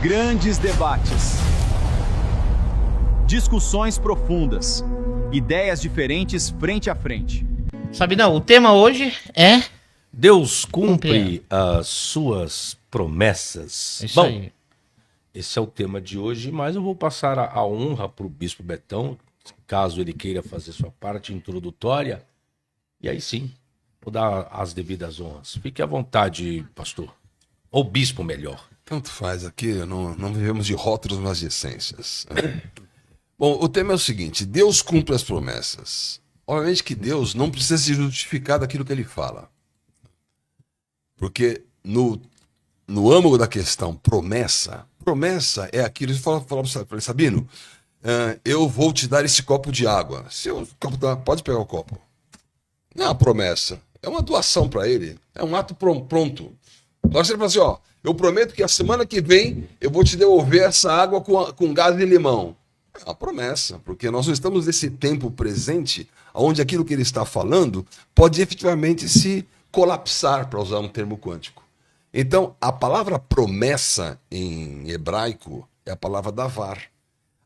Grandes debates. Discussões profundas. Ideias diferentes frente a frente. Sabidão, o tema hoje é... Deus cumpre as suas promessas. Isso Bom, aí. esse é o tema de hoje, mas eu vou passar a honra para o Bispo Betão, caso ele queira fazer sua parte introdutória. E aí sim, vou dar as devidas honras. Fique à vontade, pastor. Ou bispo, melhor. Tanto faz aqui, não vivemos de rótulos, mas de essências. Bom, o tema é o seguinte: Deus cumpre as promessas. Obviamente que Deus não precisa se justificar daquilo que ele fala. Porque no âmago da questão promessa é aquilo que fala para Sabino, eu vou te dar esse copo de água. Pode pegar o copo. Não é uma promessa, é uma doação para ele, é um ato pronto. Agora você fala assim, ó, eu prometo que a semana que vem eu vou te devolver essa água com gás de limão. É uma promessa, porque nós não estamos nesse tempo presente onde aquilo que ele está falando pode efetivamente se colapsar, para usar um termo quântico. Então, a palavra promessa em hebraico é a palavra davar.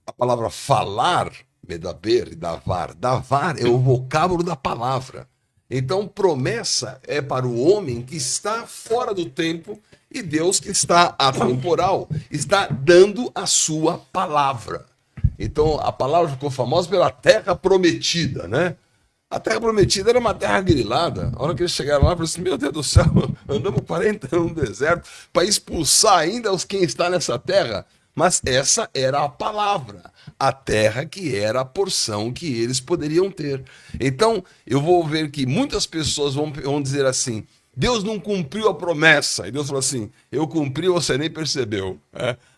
A palavra falar, medaber e davar. Davar é o vocábulo da palavra. Então, promessa é para o homem que está fora do tempo e Deus que está atemporal, está dando a sua palavra. Então, a palavra ficou famosa pela terra prometida, né? A terra prometida era uma terra grilada. A hora que eles chegaram lá, falaram assim, meu Deus do céu, andamos 40 anos no deserto para expulsar ainda quem está nessa terra. Mas essa era a palavra, a terra que era a porção que eles poderiam ter. Então, eu vou ver que muitas pessoas vão dizer assim, Deus não cumpriu a promessa. E Deus falou assim, eu cumpri, você nem percebeu.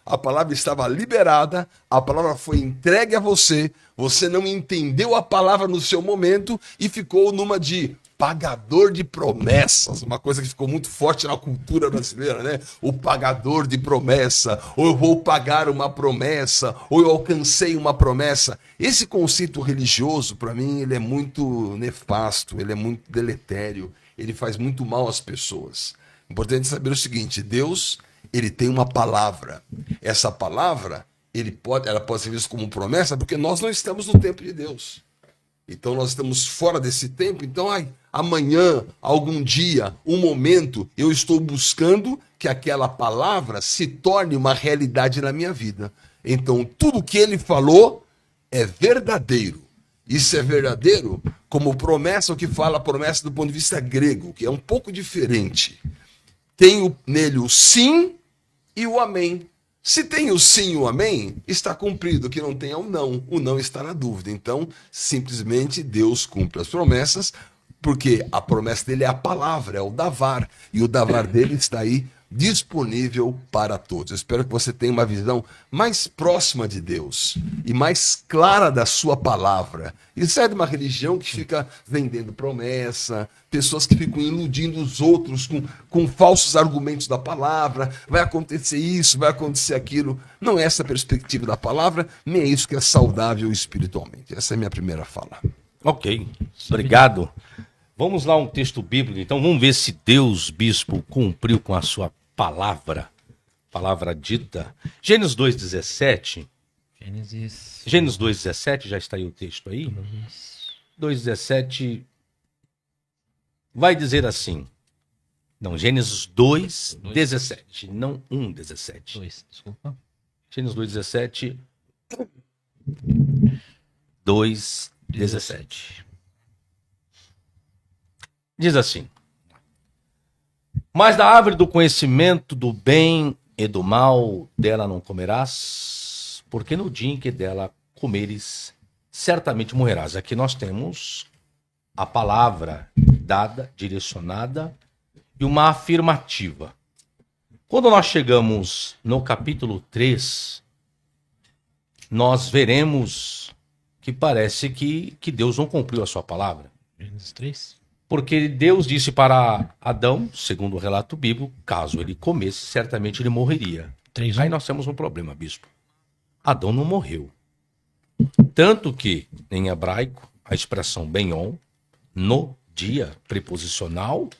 A palavra estava liberada, a palavra foi entregue a você, você não entendeu a palavra no seu momento e ficou numa de pagador de promessas, uma coisa que ficou muito forte na cultura brasileira, né? O pagador de promessa, ou eu vou pagar uma promessa, ou eu alcancei uma promessa. Esse conceito religioso, para mim, ele é muito nefasto, ele é muito deletério, ele faz muito mal às pessoas. Importante saber o seguinte, Deus, ele tem uma palavra. Essa palavra, ela pode ser vista como promessa, porque nós não estamos no tempo de Deus. Então nós estamos fora desse tempo, então amanhã, algum dia, um momento, eu estou buscando que aquela palavra se torne uma realidade na minha vida. Então tudo que ele falou é verdadeiro. Isso é verdadeiro como promessa, o que fala a promessa do ponto de vista grego, que é um pouco diferente. Tem nele o sim e o amém. Se tem o sim e o amém, está cumprido. O que não tem é o não está na dúvida. Então, simplesmente Deus cumpre as promessas, porque a promessa dele é a palavra, é o davar, e o davar dele está aí disponível para todos. Eu espero que você tenha uma visão mais próxima de Deus e mais clara da sua palavra. Isso é de uma religião que fica vendendo promessa, pessoas que ficam iludindo os outros com falsos argumentos da palavra, vai acontecer isso, vai acontecer aquilo. Não é essa a perspectiva da palavra, nem é isso que é saudável espiritualmente. Essa é a minha primeira fala. Ok, obrigado. Vamos lá um texto bíblico, então vamos ver se Deus, bispo, cumpriu com a sua palavra dita. Gênesis 2,17. Gênesis 2,17, já está aí o texto aí. 2,17 vai dizer assim. Não, Gênesis 2,17, não 1,17. 2, desculpa. Gênesis 2,17. 2,17. Diz assim, mas da árvore do conhecimento do bem e do mal dela não comerás, porque no dia em que dela comeres, certamente morrerás. Aqui nós temos a palavra dada, direcionada e uma afirmativa. Quando nós chegamos no capítulo 3, nós veremos que parece que Deus não cumpriu a sua palavra. Gênesis 3. Porque Deus disse para Adão, segundo o relato bíblico, caso ele comesse, certamente ele morreria. 3, Aí nós temos um problema, bispo. Adão não morreu. Tanto que, em hebraico, a expressão benhom, no dia, preposicional,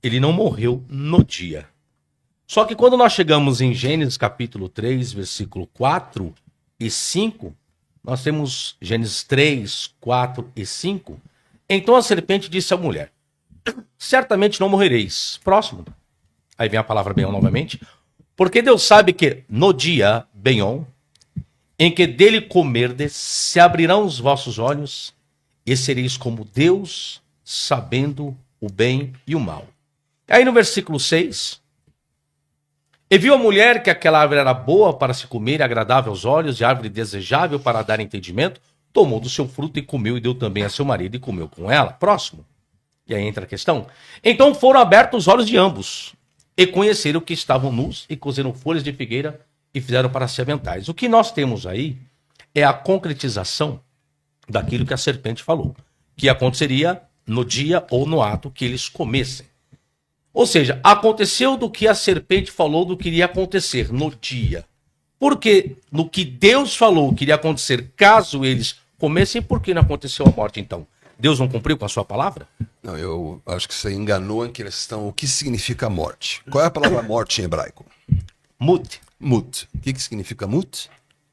ele não morreu no dia. Só que quando nós chegamos em Gênesis capítulo 3, versículo 4 e 5, nós temos Gênesis 3, 4 e 5. Então a serpente disse à mulher: certamente não morrereis. Próximo. Aí vem a palavra Benhom novamente. Porque Deus sabe que no dia, Benhom, em que dele comerdes, se abrirão os vossos olhos e sereis como Deus, sabendo o bem e o mal. Aí no versículo 6, e viu a mulher que aquela árvore era boa para se comer, agradável aos olhos, e árvore desejável para dar entendimento, tomou do seu fruto e comeu, e deu também a seu marido e comeu com ela. Próximo. E aí entra a questão. Então foram abertos os olhos de ambos, e conheceram que estavam nus, e cozeram folhas de figueira, e fizeram para si aventais. O que nós temos aí é a concretização daquilo que a serpente falou, que aconteceria no dia ou no ato que eles comessem. Ou seja, aconteceu do que a serpente falou do que iria acontecer no dia. Porque no que Deus falou que iria acontecer caso eles comessem, por que não aconteceu a morte então? Deus não cumpriu com a sua palavra? Não, eu acho que você enganou em questão o que significa morte. Qual é a palavra morte em hebraico? Mut. Mut. O que significa mut?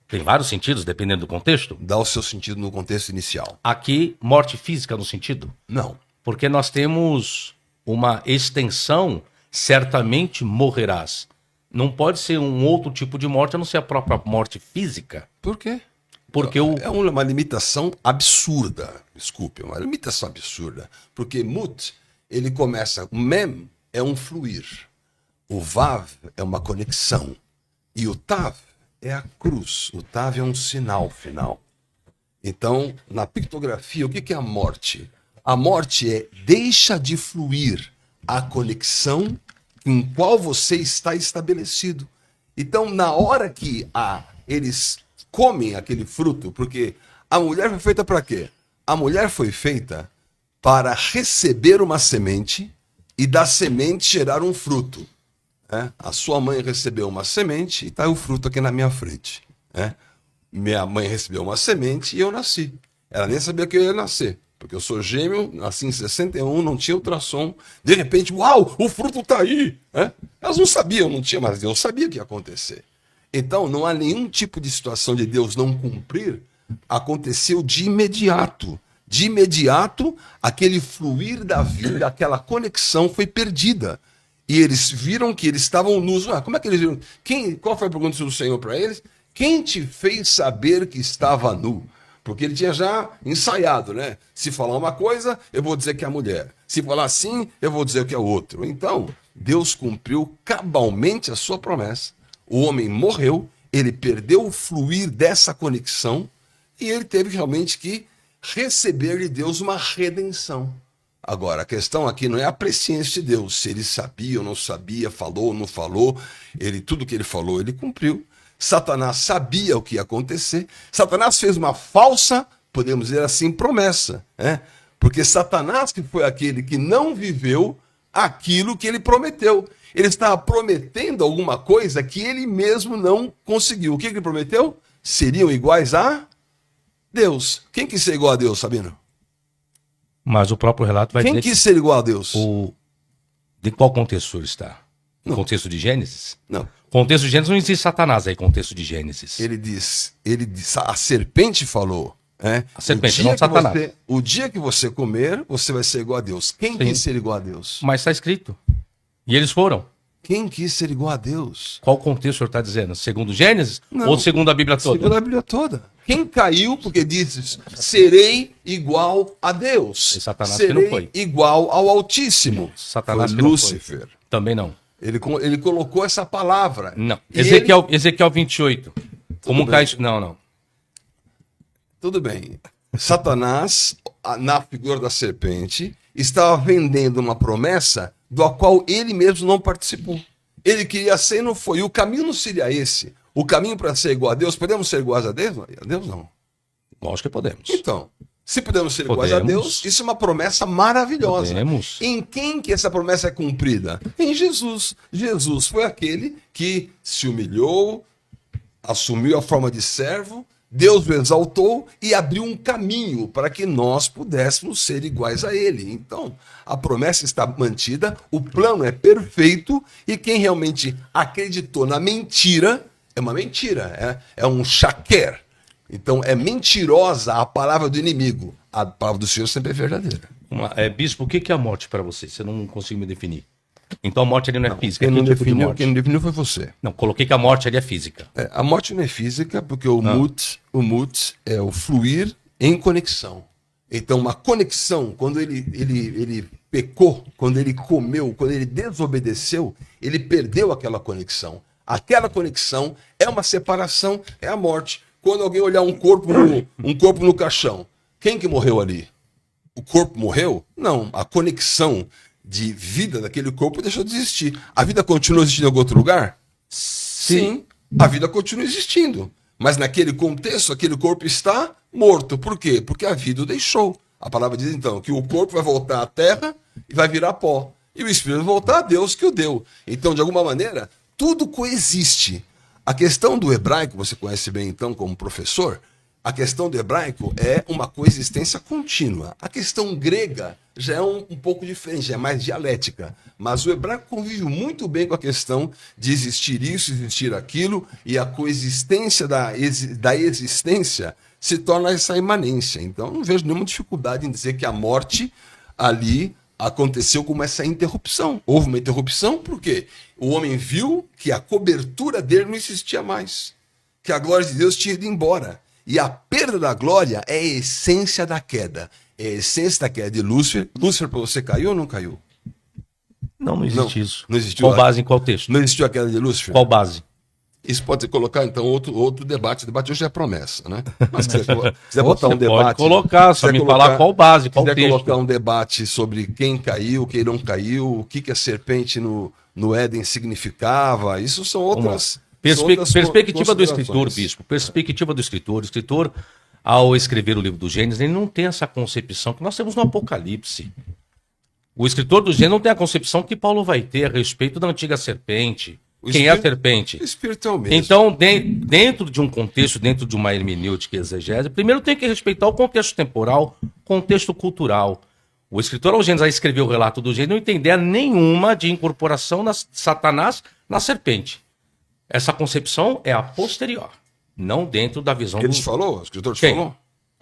Tem vários sentidos, dependendo do contexto. Dá o seu sentido no contexto inicial. Aqui, morte física no sentido. Não. Porque nós temos uma extensão, certamente morrerás. Não pode ser um outro tipo de morte, a não ser a própria morte física. Por quê? Porque É uma limitação absurda. Desculpe, é uma limitação absurda. Porque mut, ele começa... O mem é um fluir. O vav é uma conexão. E o tav é a cruz. O tav é um sinal final. Então, na pictografia, o que é a morte? A morte é deixa de fluir a conexão em qual você está estabelecido. Então, na hora que eles comem aquele fruto, porque a mulher foi feita para quê? A mulher foi feita para receber uma semente e da semente gerar um fruto. A sua mãe recebeu uma semente e está o fruto aqui na minha frente. Minha mãe recebeu uma semente e eu nasci. Ela nem sabia que eu ia nascer, porque eu sou gêmeo, nasci em 61, não tinha ultrassom. De repente, uau, o fruto está aí. Elas não sabiam, não tinha, mas Deus sabia o que ia acontecer. Então, não há nenhum tipo de situação de Deus não cumprir. Aconteceu de imediato. De imediato, aquele fluir da vida, aquela conexão foi perdida. E eles viram que eles estavam nus. Como é que eles viram? Qual foi a pergunta do Senhor para eles? Quem te fez saber que estava nu? Porque ele tinha já ensaiado, né? Se falar uma coisa, eu vou dizer que é a mulher. Se falar assim, eu vou dizer que é o outro. Então, Deus cumpriu cabalmente a sua promessa. O homem morreu, ele perdeu o fluir dessa conexão e ele teve realmente que receber de Deus uma redenção. Agora, a questão aqui não é a presciência de Deus, se ele sabia ou não sabia, falou ou não falou, tudo que ele falou, ele cumpriu. Satanás sabia o que ia acontecer, Satanás fez uma falsa, podemos dizer assim, promessa, porque Satanás que foi aquele que não viveu aquilo que ele prometeu. Ele estava prometendo alguma coisa que ele mesmo não conseguiu. O que ele prometeu? Seriam iguais a Deus. Quem quis ser igual a Deus, Sabino? Mas o próprio relato vai dizer... Quem quis ser igual a Deus? De qual contexto ele está? No Não. contexto de Gênesis? Não. Contexto de Gênesis não existe Satanás aí, contexto de Gênesis. Ele diz, a serpente falou... A serpente, não Satanás. O dia que você comer, você vai ser igual a Deus. Quem quis ser igual a Deus? Mas está escrito. E eles foram. Quem quis ser igual a Deus? Qual contexto o senhor está dizendo? Segundo Gênesis? Não. Ou segundo a Bíblia toda? Segundo a Bíblia toda. Quem caiu porque disse, serei igual a Deus. E Satanás que serei não foi. igual ao Altíssimo. Satanás foi que não Lúcifer. foi. Também não. Ele colocou essa palavra. Não. E Ezequiel 28. Como bem. cai... Não. Tudo bem. Satanás, na figura da serpente, estava vendendo uma promessa do qual ele mesmo não participou. Ele queria ser e não foi. E o caminho não seria esse. O caminho para ser igual a Deus, podemos ser iguais a Deus? A Deus não. Lógico que podemos. Então, se podemos ser iguais a Deus, isso é uma promessa maravilhosa. Podemos. Em quem que essa promessa é cumprida? Em Jesus. Jesus foi aquele que se humilhou, assumiu a forma de servo, Deus o exaltou e abriu um caminho para que nós pudéssemos ser iguais a ele. Então, a promessa está mantida, o plano é perfeito e quem realmente acreditou na mentira, é uma mentira, é um shaker. Então, é mentirosa a palavra do inimigo. A palavra do Senhor sempre é verdadeira. Bispo, o que é a morte para você? Você não conseguiu me definir. Então a morte ali não é física. Quem Que não, tipo de definiu, morte? quem não definiu foi você. Não, coloquei que a morte ali é física. A morte não é física, porque o mut é o fluir em conexão. Então, uma conexão, quando ele pecou, quando ele comeu, quando ele desobedeceu, ele perdeu aquela conexão. Aquela conexão é uma separação, é a morte. Quando alguém olhar um corpo no caixão, quem que morreu ali? O corpo morreu? Não, a conexão de vida daquele corpo deixou de existir. A vida continua existindo em algum outro lugar? Sim, a vida continua existindo. Mas naquele contexto, aquele corpo está morto. Por quê? Porque a vida o deixou. A palavra diz então que o corpo vai voltar à terra e vai virar pó. E o espírito vai voltar a Deus que o deu. Então, de alguma maneira, tudo coexiste. A questão do hebraico, você conhece bem então como professor, a questão do hebraico é uma coexistência contínua. A questão grega já é um pouco diferente, já é mais dialética. Mas o hebraico convive muito bem com a questão de existir isso, existir aquilo, e a coexistência da existência se torna essa imanência. Então, não vejo nenhuma dificuldade em dizer que a morte ali aconteceu como essa interrupção. Houve uma interrupção porque o homem viu que a cobertura dele não existia mais, que a glória de Deus tinha ido embora. E a perda da glória é a essência da queda. É a essência da queda de Lúcifer. Lúcifer, para você, caiu ou não caiu? Não existe isso. Não existiu. Qual base em qual texto? Não existiu a queda de Lúcifer? Qual base? Isso pode ser colocar, então, outro debate. O debate hoje é promessa, né? Mas se quiser botar um debate... Pode colocar, só me falar qual base, qual texto. Se quiser texto. colocar um debate sobre quem caiu, quem não caiu, o que a serpente no Éden significava, isso são outras... Perspectiva do escritor, bispo. Perspectiva do escritor. O escritor, ao escrever o livro do Gênesis, ele não tem essa concepção que nós temos no Apocalipse. O escritor do Gênesis não tem a concepção que Paulo vai ter a respeito da antiga serpente. Quem é a serpente? O espírito é o mesmo. Então, dentro de um contexto, dentro de uma hermenêutica e exegese, primeiro tem que respeitar o contexto temporal, contexto cultural. O escritor ao Gênesis, a escrever o relato do Gênesis, não tem ideia nenhuma de incorporação de Satanás na serpente. Essa concepção é a posterior, não dentro da visão Ele falou? O escritor te Quem? falou?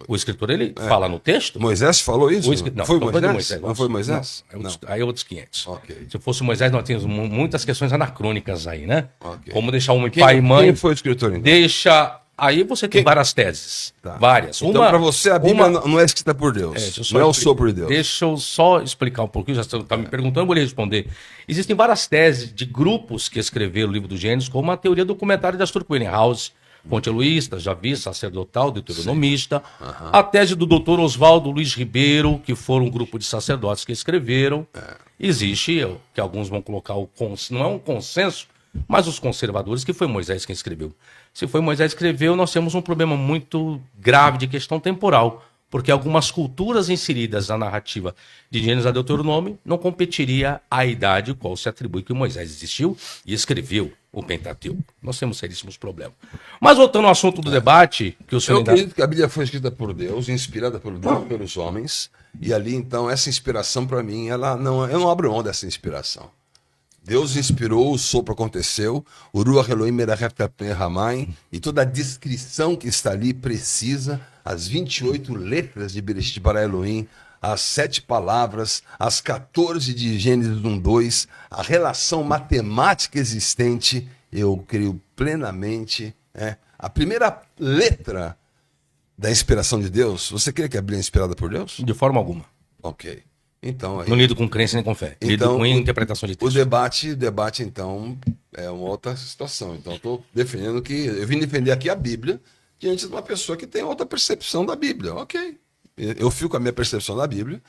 O escritor, ele fala no texto? Moisés falou isso? Não, foi então Moisés? Não foi Moisés? Não, aí é outros 500. Ok. Se fosse Moisés, nós temos muitas questões anacrônicas aí, né? Ok. Como deixar um pai e mãe... Quem foi o escritor, então? Deixa... Aí você tem várias teses. Tá. Várias. Então, para você, a Bíblia não é escrita por Deus. Não é o sopro de Deus. Deixa eu só explicar um pouquinho, já está me perguntando, eu vou lhe responder. Existem várias teses de grupos que escreveram o livro do Gênesis, como a teoria documentária da Arthur House, fonte eloísta, Javi, sacerdotal, deuteronomista. A tese do Dr. Oswaldo Luiz Ribeiro, que foram um grupo de sacerdotes que escreveram. Existe, que alguns vão colocar, não é um consenso, mas os conservadores, que foi Moisés quem escreveu. Se foi Moisés que escreveu, nós temos um problema muito grave de questão temporal, porque algumas culturas inseridas na narrativa de Gênesis a Deuteronômio não competiria à idade qual se atribui que Moisés existiu e escreveu o Pentateuco. Nós temos seríssimos problemas. Mas voltando ao assunto do debate, que o senhor Eu acredito que a Bíblia foi escrita por Deus, inspirada por Deus, pelos homens, e ali, então, essa inspiração, para mim, eu não abro mão dessa inspiração. Deus inspirou, o sopro aconteceu, o Ruach Elohim Merachef Tapnei Hamayim, e toda a descrição que está ali precisa, as 28 letras de Bereshit Bara Elohim, as 7 palavras, as 14 de Gênesis 1:2, a relação matemática existente, eu creio plenamente. A primeira letra da inspiração de Deus, você crê que a Bíblia é inspirada por Deus? De forma alguma. Ok. Então, aí, Não lido com crença nem com fé. Lido com interpretação de texto. O debate, então, é uma outra situação. Então, eu vim defender aqui a Bíblia diante de uma pessoa que tem outra percepção da Bíblia. Ok. Eu fico com a minha percepção da Bíblia,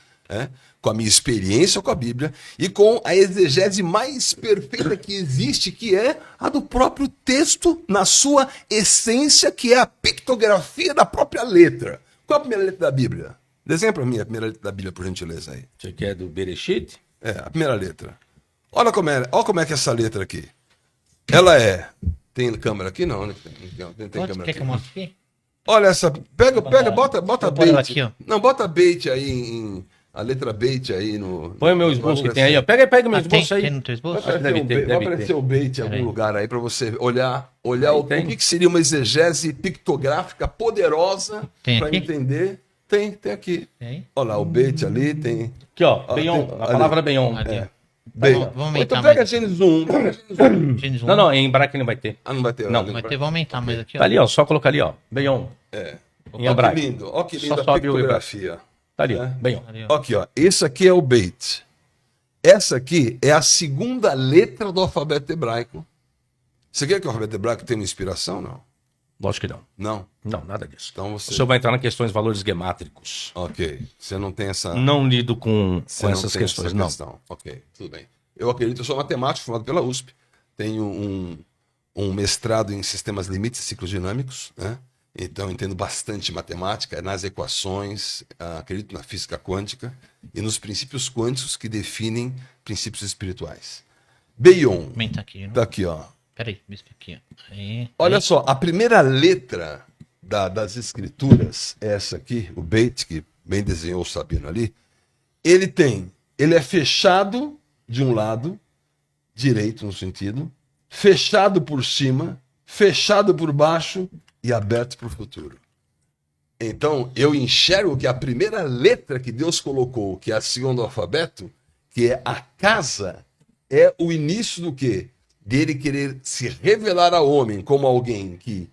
com a minha experiência com a Bíblia e com a exegese mais perfeita que existe, que é a do próprio texto na sua essência, que é a pictografia da própria letra. Qual a primeira letra da Bíblia? Desenha para mim a primeira letra da Bíblia, por gentileza, aí. Você quer do Bereshit? A primeira letra. Olha como é que é essa letra aqui. Ela é... Tem câmera aqui? Não, né? Tem câmera Quer aqui. que eu mostre aqui? Olha essa. Pega, bota Vou pôr bait. ela aqui, ó. Não, bota bait aí a letra bait aí no. Põe o meu esboço que tem aí, ó. Pega meu Tem, esboço aí. tem no teu esboço? Vai Deve aparecer, ter, vai deve aparecer ter. o bait em algum Peraí. lugar aí para você olhar Aí o tem. que seria uma exegese pictográfica poderosa Tem para aqui? entender. Tem aqui. Tem? Olha lá, o bait ali tem. Aqui, ó. Ó, Benhom. tem- A palavra Benhom. Ali, ó. Bait. Vamos aumentar Então mais. pega Gênesis 1. Pega Gênesis 1. Gênesis 1. Não, em hebraico não vai ter. Ah, não vai ter. Não. ali. Vai ter, vou aumentar mais aqui, ó. Tá ali, ó. Só colocar ali, ó. Benhom. É. Em Ó que hebraico. lindo. Ó que Só linda a sobe o pictografia. Tá ali, ó. É. Benhom. Ali, ó. Aqui, ó. Esse aqui é o bait. Essa aqui é a segunda letra do alfabeto hebraico. Você quer que o alfabeto hebraico tenha uma inspiração? Não. Lógico que não. Não. Não, nada disso. Então O você. senhor vai entrar nas questões de valores gemátricos. Ok. Você não tem essa. Não lido com Você não essas tem questões, essa não. questão. Ok, tudo bem. Eu acredito, eu sou matemático formado pela USP. Tenho um mestrado em sistemas limites e ciclos dinâmicos, né? Então entendo bastante matemática nas equações, acredito na física quântica e nos princípios quânticos que definem princípios espirituais. Beion, Aumentar aqui. tá aqui, ó. Peraí, bispo aqui, ó. Aí. Olha só, a primeira letra das escrituras é essa aqui, o Beit, que bem desenhou o Sabino ali. Ele é fechado de um lado, direito no sentido, fechado por cima, fechado por baixo e aberto para o futuro. Então, eu enxergo que a primeira letra que Deus colocou, que é a segunda do alfabeto, que é a casa, é o início do quê? Dele querer se revelar ao homem como alguém que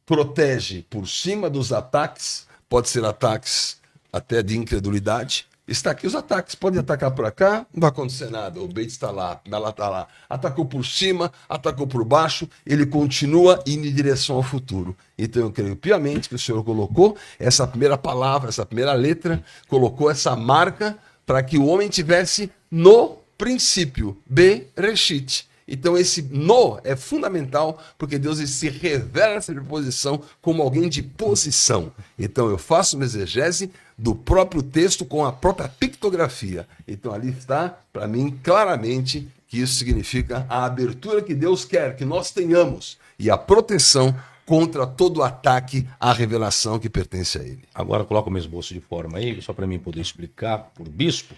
protege por cima dos ataques, pode ser ataques até de incredulidade. Está aqui os ataques, pode atacar por cá, não vai acontecer nada, o Beit está lá, ela está lá. Atacou por cima, atacou por baixo, ele continua indo em direção ao futuro. Então eu creio piamente que o Senhor colocou essa primeira palavra, essa primeira letra, colocou essa marca para que o homem tivesse no princípio, Bereshit. Então esse no é fundamental porque Deus ele se revela nessa posição como alguém de posição. Então eu faço uma exegese do próprio texto com a própria pictografia. Então ali está, para mim, claramente que isso significa a abertura que Deus quer que nós tenhamos e a proteção contra todo ataque à revelação que pertence a Ele. Agora coloca o meu esboço de forma aí, só para mim poder explicar por bispo.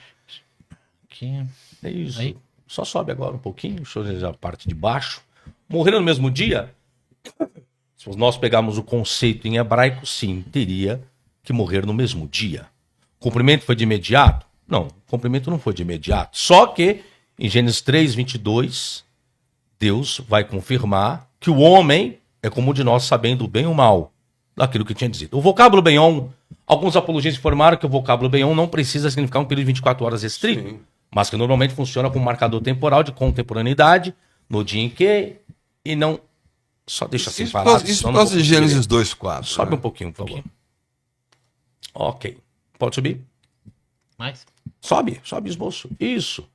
Aqui. É isso. Aí. Só sobe agora um pouquinho, deixa eu ver a parte de baixo. Morreram no mesmo dia? Se nós pegarmos o conceito em hebraico, sim, teria que morrer no mesmo dia. O cumprimento foi de imediato? Não, o cumprimento não foi de imediato. Só que, em Gênesis 3:22, Deus vai confirmar que o homem é como um de nós, sabendo o bem e o mal, daquilo que tinha dito. O vocábulo Benhom, alguns apologistas informaram que o vocábulo Benhom não precisa significar um período de 24 horas restrito. Sim. Mas que normalmente funciona como marcador temporal de contemporaneidade, no dia em que, e não... Só deixa assim parado. Isso senão por não causa vou de conseguir Gênesis ler. 2:4. Sobe né? um pouquinho, por favor. Ok. Pode subir? Mais? Sobe esboço. Isso.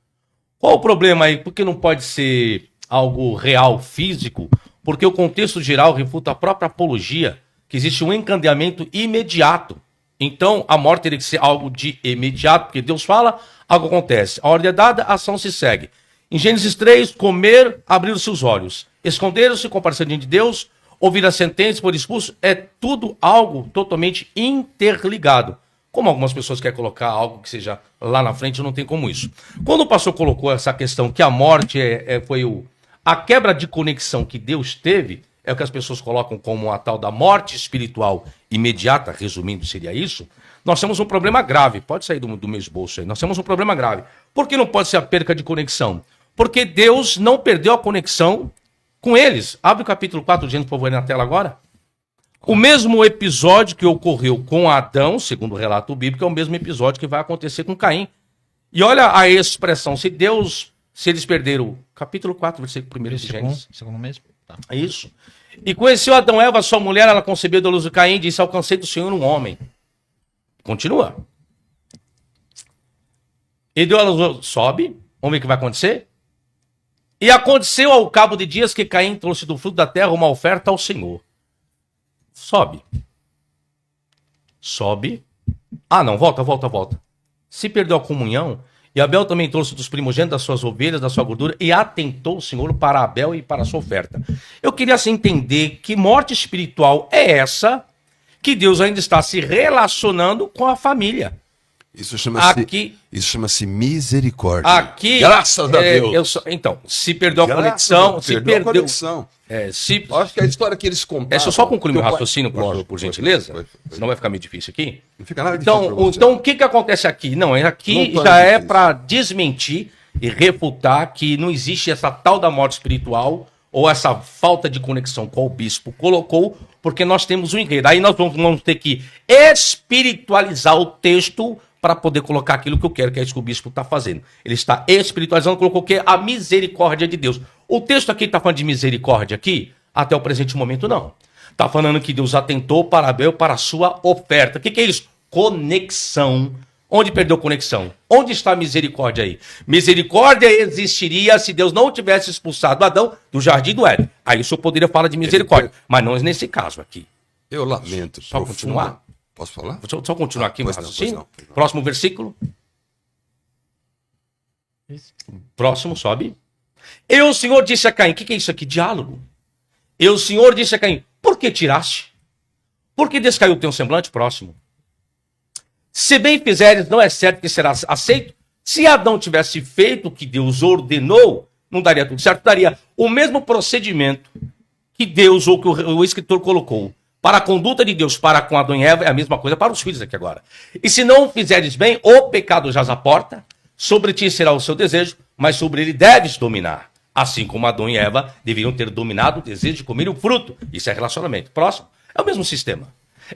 Qual o problema aí? Por que não pode ser algo real, físico? Porque o contexto geral refuta a própria apologia, que existe um encadeamento imediato. Então, a morte teria que ser algo de imediato, porque Deus fala, algo acontece. A ordem é dada, a ação se segue. Em Gênesis 3, comer, abrir os seus olhos. Esconderam-se, comparecer diante de Deus, ouvir a sentença, por expulso, é tudo algo totalmente interligado. Como algumas pessoas querem colocar algo que seja lá na frente, não tem como isso. Quando o pastor colocou essa questão que a morte foi a quebra de conexão que Deus teve, é o que as pessoas colocam como a tal da morte espiritual imediata, resumindo, seria isso. Nós temos um problema grave. Pode sair do meu esboço aí. Nós temos um problema grave. Por que não pode ser a perca de conexão? Porque Deus não perdeu a conexão com eles. Abre o capítulo 4, gente, por favor, aí na tela agora. O mesmo episódio que ocorreu com Adão, segundo o relato bíblico, é o mesmo episódio que vai acontecer com Caim. E olha a expressão, se eles perderam, capítulo 4, versículo 1 de Gênesis. Segundo mesmo? Tá. É isso. E conheceu Adão e Eva, sua mulher, ela concebeu da luz de Caim, e disse, alcancei do Senhor um homem. Continua. E deu a luz, sobe, vamos ver o que vai acontecer. E aconteceu ao cabo de dias que Caim trouxe do fruto da terra uma oferta ao Senhor. Sobe. Sobe. Ah, não, volta. Se perdeu a comunhão, e Abel também trouxe dos primogênitos das suas ovelhas, da sua gordura, e atentou o Senhor para Abel e para a sua oferta. Eu queria assim entender que morte espiritual é essa que Deus ainda está se relacionando com a família. Isso chama-se Aqui, misericórdia. aqui, Graças a Deus. Então, se perdeu a Graças conexão, a Deus, se perdeu a perdeu, conexão. se Eu acho que a história que eles contaram... Deixa eu só concluir meu Teu pai- raciocínio, Pode, por pode, gentileza, pode. senão vai ficar meio difícil aqui. Não fica nada difícil pra Então, você. então o que acontece aqui? Não, aqui Não já pode é difícil. para desmentir e refutar que não existe essa tal da morte espiritual ou essa falta de conexão com o bispo colocou, porque nós temos um enredo. Aí nós vamos ter que espiritualizar o texto para poder colocar aquilo que eu quero, que é isso que o bispo está fazendo. Ele está espiritualizando, colocou o quê? A misericórdia de Deus. O texto aqui está falando de misericórdia aqui, até o presente momento não. Está falando que Deus atentou para Abel para a sua oferta. O que é isso? Conexão. Onde perdeu conexão? Onde está a misericórdia aí? Misericórdia existiria se Deus não tivesse expulsado Adão do jardim do Éden. Aí o senhor poderia falar de misericórdia, mas não nesse caso aqui. Eu lamento. Só continuar? Posso falar? Deixa eu só continuar aqui, Pois meu não, raciocínio. pois não. Próximo versículo. Próximo, sobe. E o Senhor disse a Caim, o que é isso aqui? Diálogo. E o Senhor disse a Caim, por que tiraste? Por que descaiu o teu semblante? Próximo. Se bem fizeres, não é certo que serás aceito? Se Adão tivesse feito o que Deus ordenou, não daria tudo certo, daria o mesmo procedimento que Deus ou que o escritor colocou. Para a conduta de Deus para com Adão e Eva é a mesma coisa para os filhos aqui agora. E se não fizeres bem, o pecado jaz à porta, sobre ti será o seu desejo, mas sobre ele deves dominar. Assim como Adão e Eva deveriam ter dominado o desejo de comer o fruto. Isso é relacionamento. Próximo. É o mesmo sistema.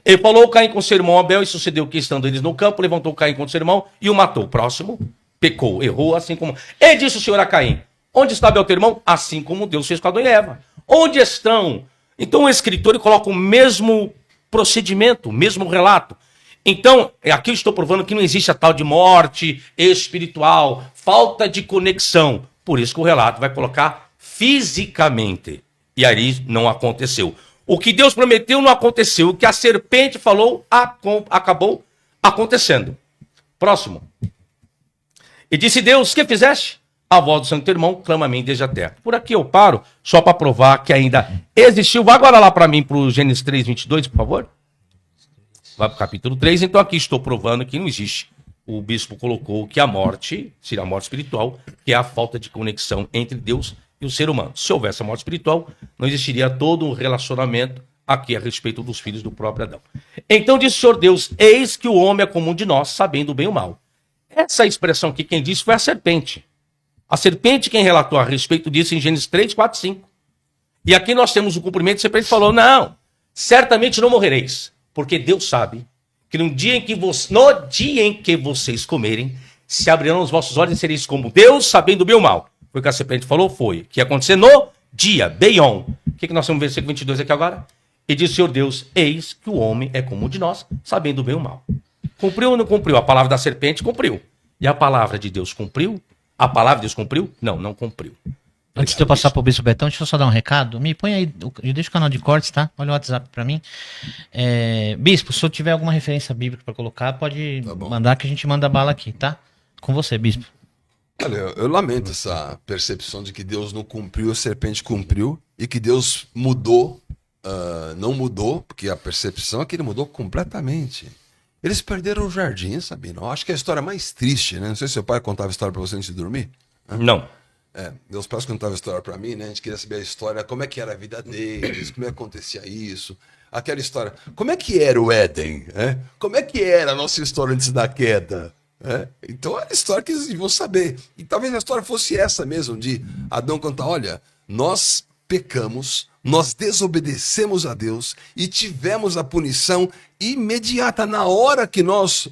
E falou Caim com seu irmão Abel, e sucedeu que, estando eles no campo, levantou Caim contra seu irmão e o matou. Próximo. Pecou, errou, assim como... E disse o Senhor a Caim, onde está Abel teu irmão? Assim como Deus fez com Adão e Eva. Onde estão? Então o escritor ele coloca o mesmo procedimento, o mesmo relato. Então, aqui eu estou provando que não existe a tal de morte espiritual, falta de conexão. Por isso que o relato vai colocar fisicamente. E aí não aconteceu. O que Deus prometeu não aconteceu. O que a serpente falou acabou acontecendo. Próximo. E disse Deus, que fizeste? A voz do santo irmão clama a mim desde a terra. Por aqui eu paro, só para provar que ainda existiu. Vai agora lá para mim, para o Gênesis 3, 22, por favor. Vai para o capítulo 3. Então aqui estou provando que não existe. O bispo colocou que a morte, seria a morte espiritual, que é a falta de conexão entre Deus e o ser humano. Se houvesse a morte espiritual, não existiria todo um relacionamento aqui a respeito dos filhos do próprio Adão. Então disse o Senhor Deus, eis que o homem é comum de nós, sabendo o bem e o mal. Essa expressão aqui, quem disse foi a serpente. A serpente quem relatou a respeito disso em Gênesis 3, 4, 5. E aqui nós temos o cumprimento, a serpente falou, não, certamente não morrereis, porque Deus sabe que no dia em que vocês comerem, se abrirão os vossos olhos e sereis como Deus, sabendo o bem e o mal. Foi o que a serpente falou? Foi. O que ia acontecer no dia, Beion. O que nós temos no versículo 22 aqui agora? E disse o Senhor Deus, eis que o homem é como um de nós, sabendo o bem e o mal. Cumpriu ou não cumpriu? A palavra da serpente cumpriu. E a palavra de Deus cumpriu? A palavra de Deus cumpriu? Não, não cumpriu. Antes de eu passar pro Bispo Betão, deixa eu só dar um recado. Me põe aí, deixa o canal de cortes, tá? Olha o WhatsApp pra mim. Bispo, se eu tiver alguma referência bíblica pra colocar, pode mandar que a gente manda bala aqui, tá? Com você, Bispo. Olha, eu lamento essa percepção de que Deus não cumpriu, a serpente cumpriu, e que Deus mudou, não mudou, porque a percepção é que ele mudou completamente. Eles perderam o jardim, Sabino. Eu acho que é a história mais triste, né? Não sei se seu pai contava a história pra você antes de dormir. Não. Meus pais contavam a história pra mim, né? A gente queria saber a história, como é que era a vida deles, como é que acontecia isso. Aquela história, como é que era o Éden? Como é que era a nossa história antes da queda? Então era a história que eles deviam saber. E talvez a história fosse essa mesmo, de Adão contar, olha, nós pecamos, nós desobedecemos a Deus e tivemos a punição imediata. Na hora que nós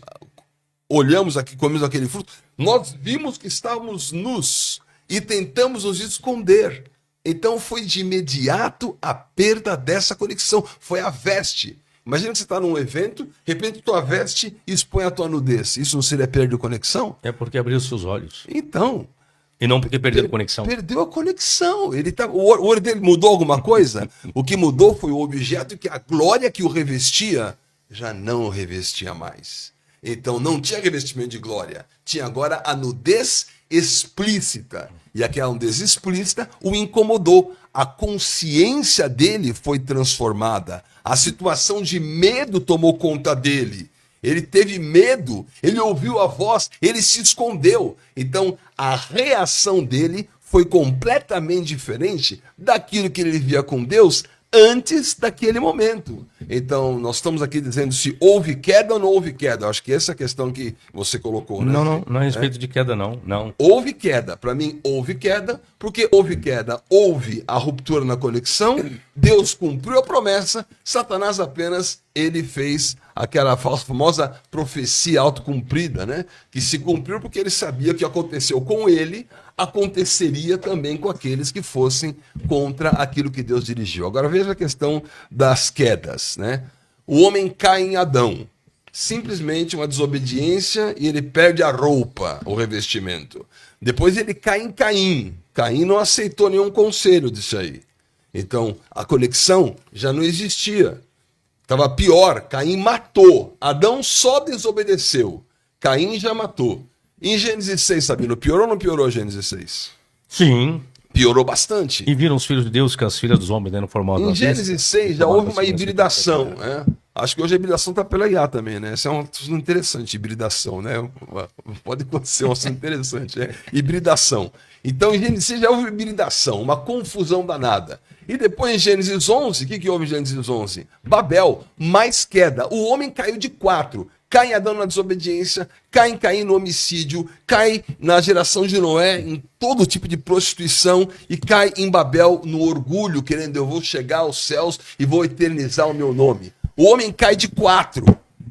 olhamos aqui, comemos aquele fruto, nós vimos que estávamos nus e tentamos nos esconder. Então foi de imediato a perda dessa conexão. Foi a veste. Imagina que você está num evento, de repente tua veste expõe a tua nudez. Isso não seria perda de conexão? É porque abriu os seus olhos. Então... E não porque perdeu a conexão. Perdeu a conexão. O olho dele mudou alguma coisa? O que mudou foi o objeto que a glória que o revestia já não o revestia mais. Então não tinha revestimento de glória. Tinha agora a nudez explícita. E aquela nudez explícita o incomodou. a consciência dele foi transformada. A situação de medo tomou conta dele. Ele teve medo, ele ouviu a voz, ele se escondeu. Então, a reação dele foi completamente diferente daquilo que ele via com Deus antes daquele momento. Então, nós estamos aqui dizendo se houve queda ou não houve queda. Acho que essa é a questão que você colocou, né? Não é a respeito de queda, não. Houve queda. Para mim, houve queda. Porque houve queda, houve a ruptura na conexão, Deus cumpriu a promessa, Satanás apenas, ele fez aquela famosa profecia autocumprida, né? Que se cumpriu porque ele sabia que aconteceu com ele, aconteceria também com aqueles que fossem contra aquilo que Deus dirigiu. Agora veja a questão das quedas, né? O homem cai em Adão. Simplesmente uma desobediência e ele perde a roupa, o revestimento. Depois ele cai em Caim. Caim não aceitou nenhum conselho disso aí. Então, a conexão já não existia. Estava pior, Caim matou. Adão só desobedeceu. Caim já matou. Em Gênesis 6, Sabino, piorou ou não piorou Gênesis 6? Sim. Piorou bastante. E viram os filhos de Deus que as filhas dos homens, né, no formato Em Gênesis 6 já houve uma hibridação, né? Acho que hoje a hibridação está pela IA também, né? Isso é um assunto interessante, hibridação, né? Pode acontecer um assunto interessante, né? Hibridação. Então, em Gênesis 6 já houve hibridação, uma confusão danada. E depois, em Gênesis 11, o que houve em Gênesis 11? Babel, mais queda. O homem caiu de 4. Cai em Adão na desobediência, cai em Caim no homicídio, cai na geração de Noé em todo tipo de prostituição e cai em Babel no orgulho, querendo eu vou chegar aos céus e vou eternizar o meu nome. O homem cai de 4.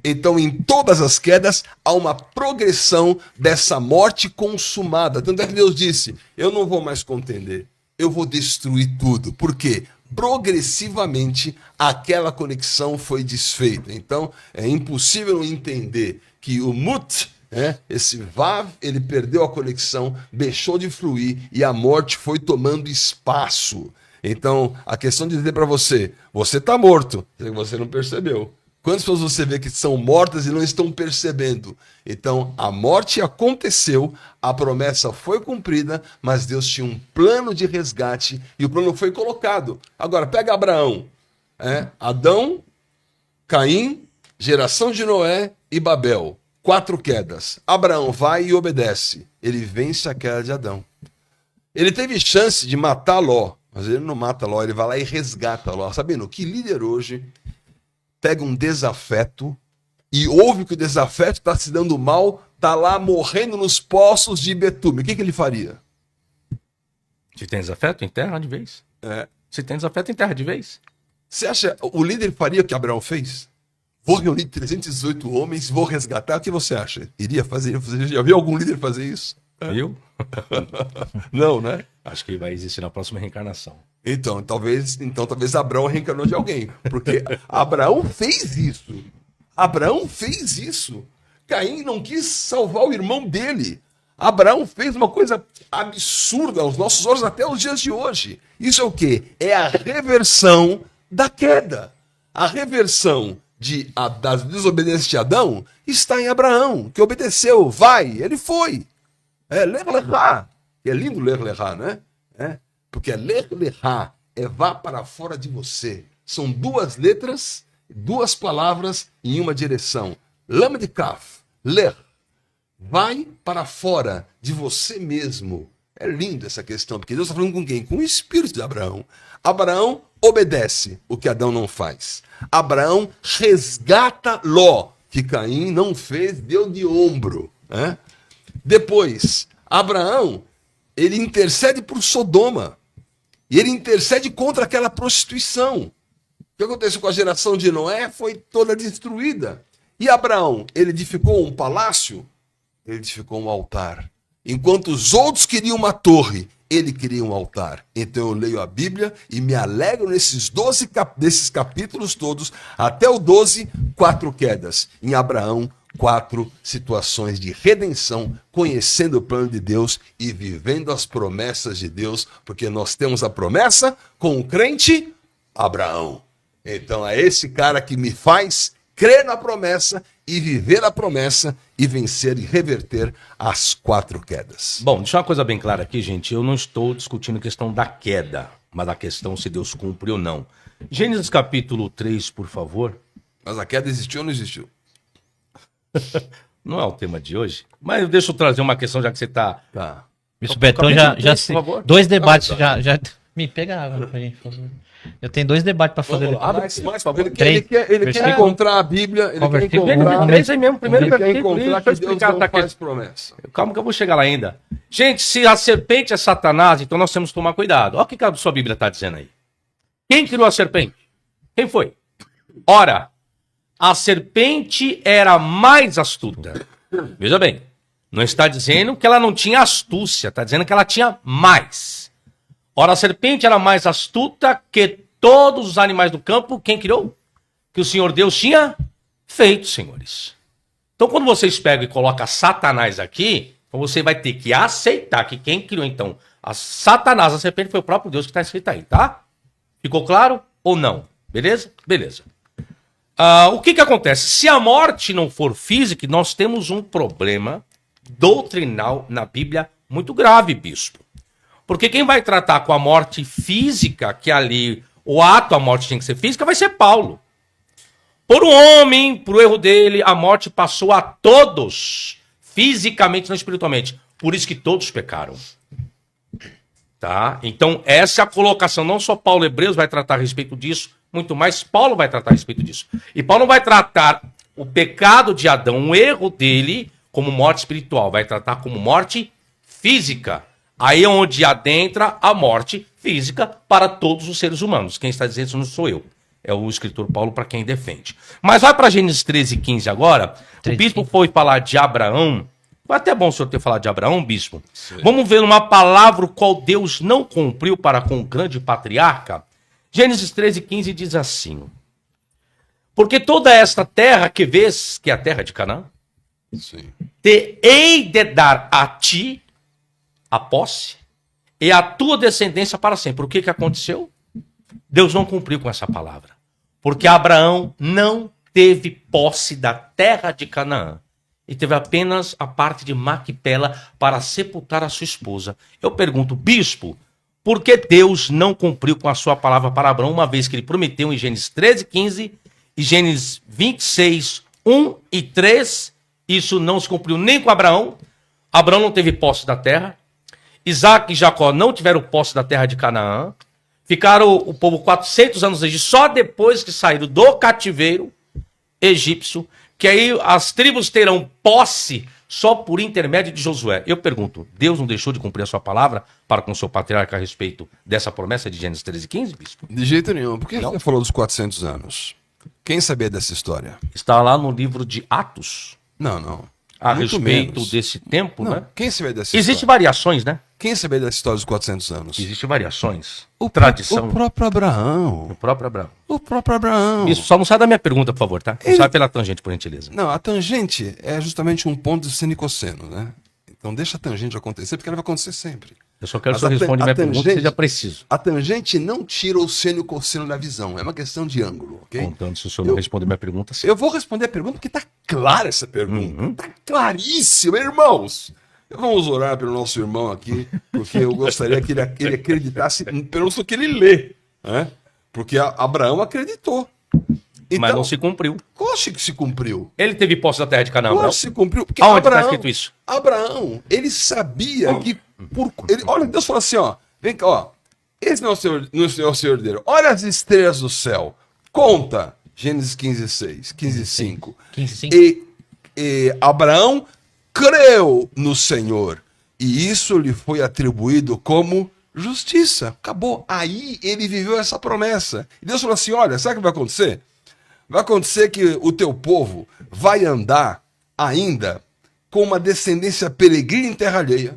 Então, em todas as quedas, há uma progressão dessa morte consumada. Tanto é que Deus disse, eu não vou mais contender, eu vou destruir tudo. Por quê? Progressivamente, aquela conexão foi desfeita. Então, é impossível entender que o Mut, esse Vav, ele perdeu a conexão, deixou de fluir e a morte foi tomando espaço. Então, a questão de dizer para você, você está morto, você não percebeu. Quantas pessoas você vê que são mortas e não estão percebendo? Então, a morte aconteceu, a promessa foi cumprida, mas Deus tinha um plano de resgate e o plano foi colocado. Agora, pega Abraão, Adão, Caim, geração de Noé e Babel. 4 quedas. Abraão vai e obedece. Ele vence a queda de Adão. Ele teve chance de matar Ló, mas ele não mata Ló, ele vai lá e resgata Ló. Sabendo que líder hoje pega um desafeto e ouve que o desafeto está se dando mal, está lá morrendo nos poços de betume. O que ele faria? Se tem desafeto, enterra de vez. Se tem desafeto, enterra de vez. Você acha o líder faria o que Abraão fez? Vou reunir 318 homens, vou resgatar. O que você acha? Iria fazer? Você já viu algum líder fazer isso? Eu? Não, né? Acho que vai existir na próxima reencarnação. Então, talvez Abraão reencarnou de alguém. Porque Abraão fez isso. Abraão fez isso. Caim não quis salvar o irmão dele. Abraão fez uma coisa absurda aos nossos olhos até os dias de hoje. Isso é o quê? É a reversão da queda. A reversão das desobediências de Adão está em Abraão, que obedeceu. Vai, ele foi. Ler lehá. É lindo ler lehá, né? Porque ler lehá é vá para fora de você. São 2 letras, 2 palavras em uma direção. Lama de kaf, ler. Vai para fora de você mesmo. É lindo essa questão, porque Deus está falando com quem? Com o espírito de Abraão. Abraão obedece o que Adão não faz. Abraão resgata Ló, que Caim não fez, deu de ombro. Depois, Abraão, ele intercede por Sodoma. E ele intercede contra aquela prostituição. O que aconteceu com a geração de Noé foi toda destruída. E Abraão, ele edificou um palácio, ele edificou um altar. Enquanto os outros queriam uma torre, ele queria um altar. Então eu leio a Bíblia e me alegro desses capítulos todos, até o 12, 4 quedas. Em Abraão, 4 situações de redenção, conhecendo o plano de Deus e vivendo as promessas de Deus, porque nós temos a promessa com o crente Abraão. Então é esse cara que me faz crer na promessa e viver a promessa e vencer e reverter as 4 quedas. Bom, deixa uma coisa bem clara aqui, gente. Eu não estou discutindo a questão da queda. Mas a questão se Deus cumpre ou não. Gênesis capítulo 3, por favor. Mas a queda existiu ou não existiu? Não é o tema de hoje, mas deixa eu trazer uma questão, já que você está... Tá. Bispo Betão já por se... favor. 2 debates já... Me pega água pra gente, por favor. Eu tenho 2 debates pra fazer. Mas, por favor. Ele Três. quer Versículo. encontrar a Bíblia, ele Qual quer versículo? encontrar... Três aí mesmo, primeiro Ele quer versículo, encontrar deixa eu que Deus explicar, não tá aqui. faz promessa. Calma que eu vou chegar lá ainda. Gente, se a serpente é Satanás, então nós temos que tomar cuidado. Olha o que a sua Bíblia está dizendo aí. Quem criou a serpente? Quem foi? Ora, a serpente era mais astuta. Veja bem, não está dizendo que ela não tinha astúcia, está dizendo que ela tinha mais. Ora, a serpente era mais astuta que todos os animais do campo. Quem criou? Que o Senhor Deus tinha feito, senhores. Então, quando vocês pegam e colocam Satanás aqui, então você vai ter que aceitar que quem criou, então, a Satanás, a serpente, foi o próprio Deus que está escrito aí, tá? Ficou claro ou não? Beleza? Beleza. O que acontece? Se a morte não for física, nós temos um problema doutrinal na Bíblia muito grave, bispo. Porque quem vai tratar com a morte física, que ali o ato, a morte tem que ser física, vai ser Paulo. Por um homem, por erro dele, a morte passou a todos, fisicamente, não espiritualmente. Por isso que todos pecaram. Tá? Então, essa é a colocação. Não só Paulo Hebreus vai tratar a respeito disso, muito mais Paulo vai tratar a respeito disso. E Paulo não vai tratar o pecado de Adão, o erro dele, como morte espiritual. Vai tratar como morte física. Aí é onde adentra a morte física para todos os seres humanos. Quem está dizendo isso não sou eu. É o escritor Paulo para quem defende. Mas vai para Gênesis 13 e 15 agora. 13, o bispo 15. foi falar de Abraão. Foi até bom o senhor ter falado de Abraão, bispo. Sim. Vamos ver uma palavra qual Deus não cumpriu para com o grande patriarca. Gênesis 13 e 15 diz assim. Porque toda esta terra que vês, que é a terra de Canaã, Sim. te hei de dar a ti a posse e a tua descendência para sempre. O que aconteceu? Deus não cumpriu com essa palavra. Porque Abraão não teve posse da terra de Canaã. E teve apenas a parte de Maquipela para sepultar a sua esposa. Eu pergunto, bispo, por que Deus não cumpriu com a sua palavra para Abraão, uma vez que ele prometeu em Gênesis 13, 15 e Gênesis 26, 1 e 3, isso não se cumpriu nem com Abraão. Abraão não teve posse da terra. Isaac e Jacó não tiveram posse da terra de Canaã. Ficaram o povo 400 anos no Egito, só depois que saíram do cativeiro egípcio, que aí as tribos terão posse só por intermédio de Josué. Eu pergunto, Deus não deixou de cumprir a sua palavra para com o seu patriarca a respeito dessa promessa de Gênesis 13 e 15, bispo? De jeito nenhum. Por que Não. você falou dos 400 anos? Quem sabia dessa história? Está lá no livro de Atos, Não. a Muito respeito menos. desse tempo, Não. né? Quem sabia dessa Existem história? variações, né? Quem sabia dessa história dos 400 anos? Existem variações. O Tradição. próprio Abraão. O próprio Abraão. O próprio Abraão. Isso, só não sai da minha pergunta, por favor, tá? Não Ele- sai pela tangente, por gentileza. Não, a tangente é justamente um ponto de seno e cosseno, né? Então deixa a tangente acontecer, porque ela vai acontecer sempre. Eu só quero Mas que o senhor a responda a minha pergunta, tangente- seja preciso. A tangente não tira o seno e o cosseno da visão, é uma questão de ângulo, ok? Contando, se o senhor não responder minha pergunta, sim. Eu vou responder a pergunta porque tá clara essa pergunta. Uhum. Tá claríssima, irmãos. Vamos orar pelo nosso irmão aqui, porque eu gostaria que ele acreditasse pelo menos no que ele lê, né? Porque Abraão acreditou. Então, Mas não se cumpriu. Oxe que se cumpriu. Ele teve posse da terra de Canaã, não? Oxe, se cumpriu. Porque Aonde está escrito isso? Abraão, ele sabia que olha, Deus falou assim, ó, vem cá, ó. Esse não é o seu herdeiro. Olha as estrelas do céu. Conta. Gênesis 15:6, 15:5. 15:5. E Abraão creu no Senhor, e isso lhe foi atribuído como justiça. Acabou. Aí ele viveu essa promessa. E Deus falou assim, olha, sabe o que vai acontecer? Vai acontecer que o teu povo vai andar ainda com uma descendência peregrina em terra alheia,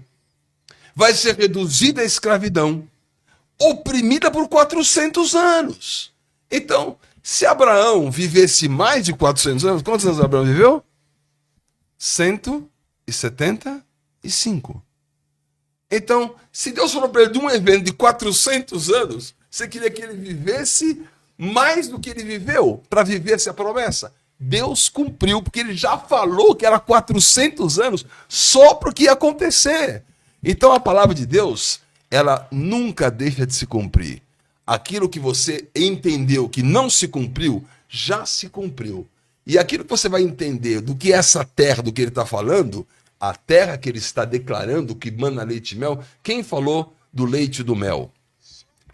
vai ser reduzida à escravidão, oprimida por 400 anos. Então, se Abraão vivesse mais de 400 anos, quantos anos Abraão viveu? 175. Então, se Deus falou para ele de um evento de 400 anos, você queria que ele vivesse mais do que ele viveu para viver essa promessa? Deus cumpriu, porque ele já falou que era 400 anos só para o que ia acontecer. Então, a palavra de Deus, ela nunca deixa de se cumprir. aquilo que você entendeu que não se cumpriu, já se cumpriu. E aquilo que você vai entender do que é essa terra, do que ele está falando, a terra que ele está declarando, que mana leite e mel, quem falou do leite e do mel?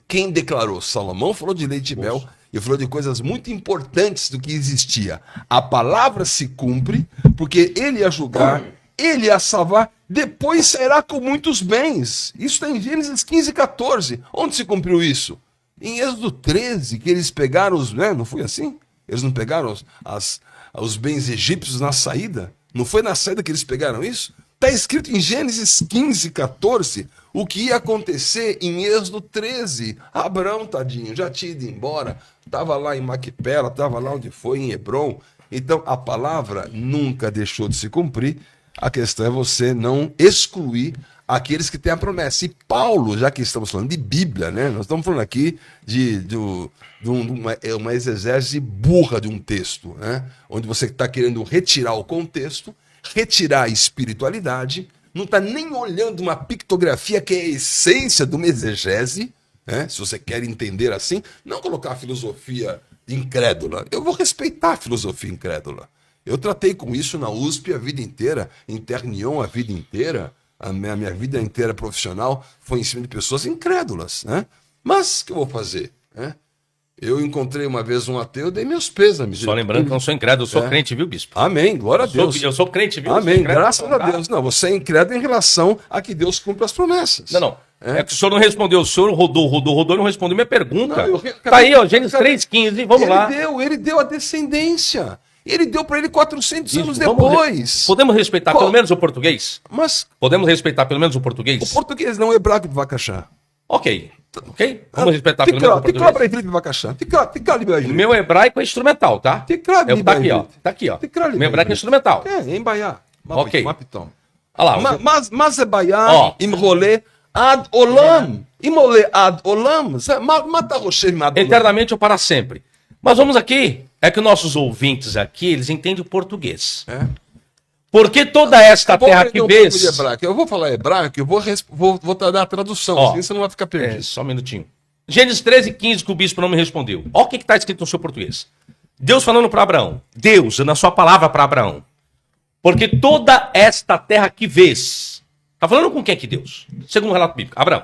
Quem declarou? Salomão falou de leite e mel e falou de coisas muito importantes do que existia. A palavra se cumpre, porque ele ia julgar, ele ia salvar, depois sairá com muitos bens. Isso está em Gênesis 15, 14. Onde se cumpriu isso? Em Êxodo 13, que eles pegaram os... Né? Não foi assim? Eles não pegaram os bens egípcios na saída? Não foi na saída que eles pegaram isso? Está escrito em Gênesis 15, 14, o que ia acontecer em Êxodo 13. Abraão, tadinho, já tinha ido embora, estava lá em Maquipela, estava lá onde foi, em Hebrom. Então, a palavra nunca deixou de se cumprir. A questão é você não excluir aqueles que têm a promessa. E Paulo, já que estamos falando de Bíblia, né? Nós estamos falando aqui de uma exegese burra de um texto, né? Onde você está querendo retirar o contexto, retirar a espiritualidade, não está nem olhando uma pictografia que é a essência de uma exegese, né? Se você quer entender assim, não colocar a filosofia incrédula. Eu vou respeitar a filosofia incrédula. Eu tratei com isso na USP a vida inteira, em Ternion a vida inteira, a minha vida inteira profissional foi em cima de pessoas incrédulas, né? Mas o que eu vou fazer, né? Eu encontrei uma vez um ateu, dei meus pêsames. Só lembrando que eu não sou incrédulo, eu sou crente, viu, bispo? Amém, glória a Deus. Eu sou crente, viu? Amém, Incrédulo, graças a Deus. Não, você é incrédulo em relação a que Deus cumpre as promessas. Não. É que o senhor não respondeu. O senhor rodou e não respondeu minha pergunta. Não, tá aí, ó, Gênesis 3,15, vamos lá. Ele deu a descendência. Ele deu para ele 400 anos Vamos depois. Podemos respeitar pelo menos o português? Mas Podemos respeitar pelo menos o português? o português não é hebraico de Vacaxá. Ok. Vamos respeitar pelo menos o תקרא português? בעברית בבקשה, תקרא לי בעברית. Meu hebraico é instrumental, tá? תקרא לי Tá aqui, ó. בעברית. Tá aqui, ó. תקרא לי Meu hebraico é בעברית. instrumental. כן, אין בעיה. אוקיי. מה פתאום? Olha lá. מה זה בעיה או. אם עולה עד עולם? אם עולה עד עולם, מה אתה חושב מעד עולם? Eternamente ou para sempre. Mas vamos aqui. É que nossos ouvintes aqui, eles entendem o português. É. Porque toda esta Vou terra aprender que um pouco de vês... hebraico. Eu vou falar hebraico, eu vou dar a tradução, Ó. assim você não vai ficar perdido. Só um minutinho. Gênesis 13,15, que o bispo não me respondeu. Olha o que está escrito no seu português. Deus falando para Abraão. Deus, na sua palavra para Abraão. Porque toda esta terra que vês... Está falando com quem aqui, Deus? Segundo o relato bíblico. Abraão.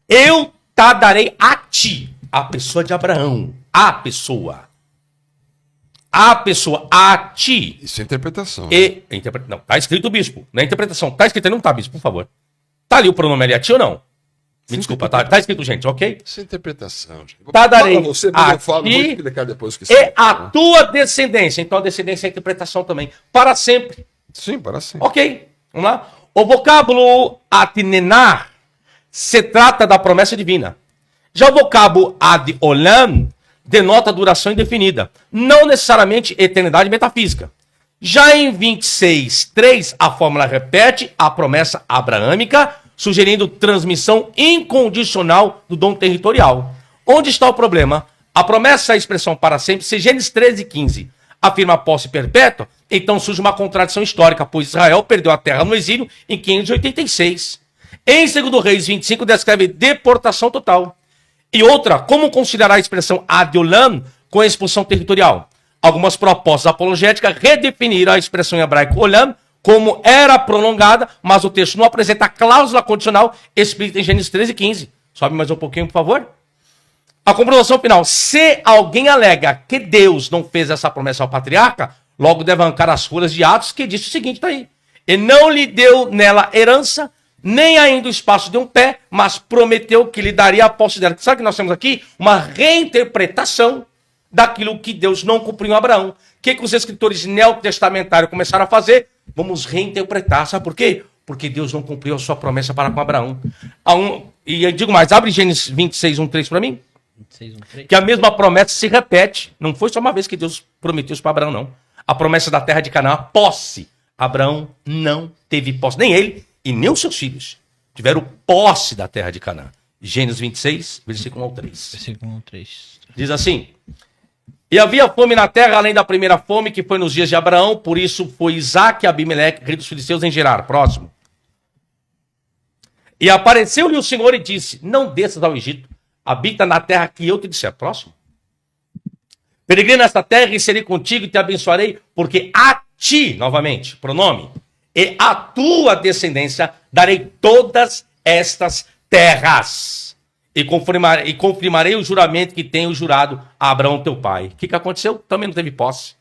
Eu te darei a ti. A pessoa de Abraão. A pessoa, a ti. Isso é interpretação. Não, tá escrito bispo. Não é interpretação. Tá escrito aí, não tá, bispo, por favor. Tá ali o pronome ali, a ti ou não? Me desculpa, tá escrito, gente, ok? Isso é interpretação. Gente. Tá, darei Fala você, mas a eu falo, vou ti explicar depois que E a tua descendência. Então a descendência é a interpretação também. Para sempre. Sim, para sim. Ok, vamos lá. O vocábulo atinenar se trata da promessa divina. Já o vocábulo ad olam denota duração indefinida, não necessariamente eternidade metafísica. Já em 26:3, a fórmula repete a promessa abraâmica, sugerindo transmissão incondicional do dom territorial. Onde está o problema? A promessa, a expressão para sempre, se Gênesis 13:15 afirma a posse perpétua, então surge uma contradição histórica, pois Israel perdeu a terra no exílio em 586. Em 2 Reis 25, descreve deportação total. E outra, como considerar a expressão ad olam com a expulsão territorial? Algumas propostas apologéticas redefiniram a expressão em hebraico olam como era prolongada, mas o texto não apresenta a cláusula condicional explícita em Gênesis 13:15. Sobe mais um pouquinho, por favor. A comprovação final. Se alguém alega que Deus não fez essa promessa ao patriarca, logo deve arrancar as folhas de Atos, que diz o seguinte, tá aí. E não lhe deu nela herança, nem ainda o espaço de um pé, mas prometeu que lhe daria a posse dela. Sabe que nós temos aqui? Uma reinterpretação daquilo que Deus não cumpriu em Abraão. O que os escritores neotestamentários começaram a fazer? Vamos reinterpretar. Sabe por quê? Porque Deus não cumpriu a sua promessa para com Abraão. E eu digo mais, abre Gênesis 26:1-3 para mim. 26:1-3. Que a mesma promessa se repete. Não foi só uma vez que Deus prometeu isso para Abraão, não. A promessa da terra de Canaã, posse. Abraão não teve posse, nem ele e nem os seus filhos tiveram posse da terra de Canaã. Gênesis 26, versículo 1-3. Versículo 3. Diz assim: e havia fome na terra, além da primeira fome, que foi nos dias de Abraão, por isso foi Isaque e Abimeleque, rei dos filisteus, em Gerar. Próximo. E apareceu-lhe o Senhor e disse: não desças ao Egito, habita na terra que eu te disser. Próximo. Peregrina nesta terra e serei contigo e te abençoarei, porque a ti, novamente, pronome, e a tua descendência darei todas estas terras. E confirmarei o juramento que tenho jurado a Abraão teu pai. O que aconteceu? Também não teve posse.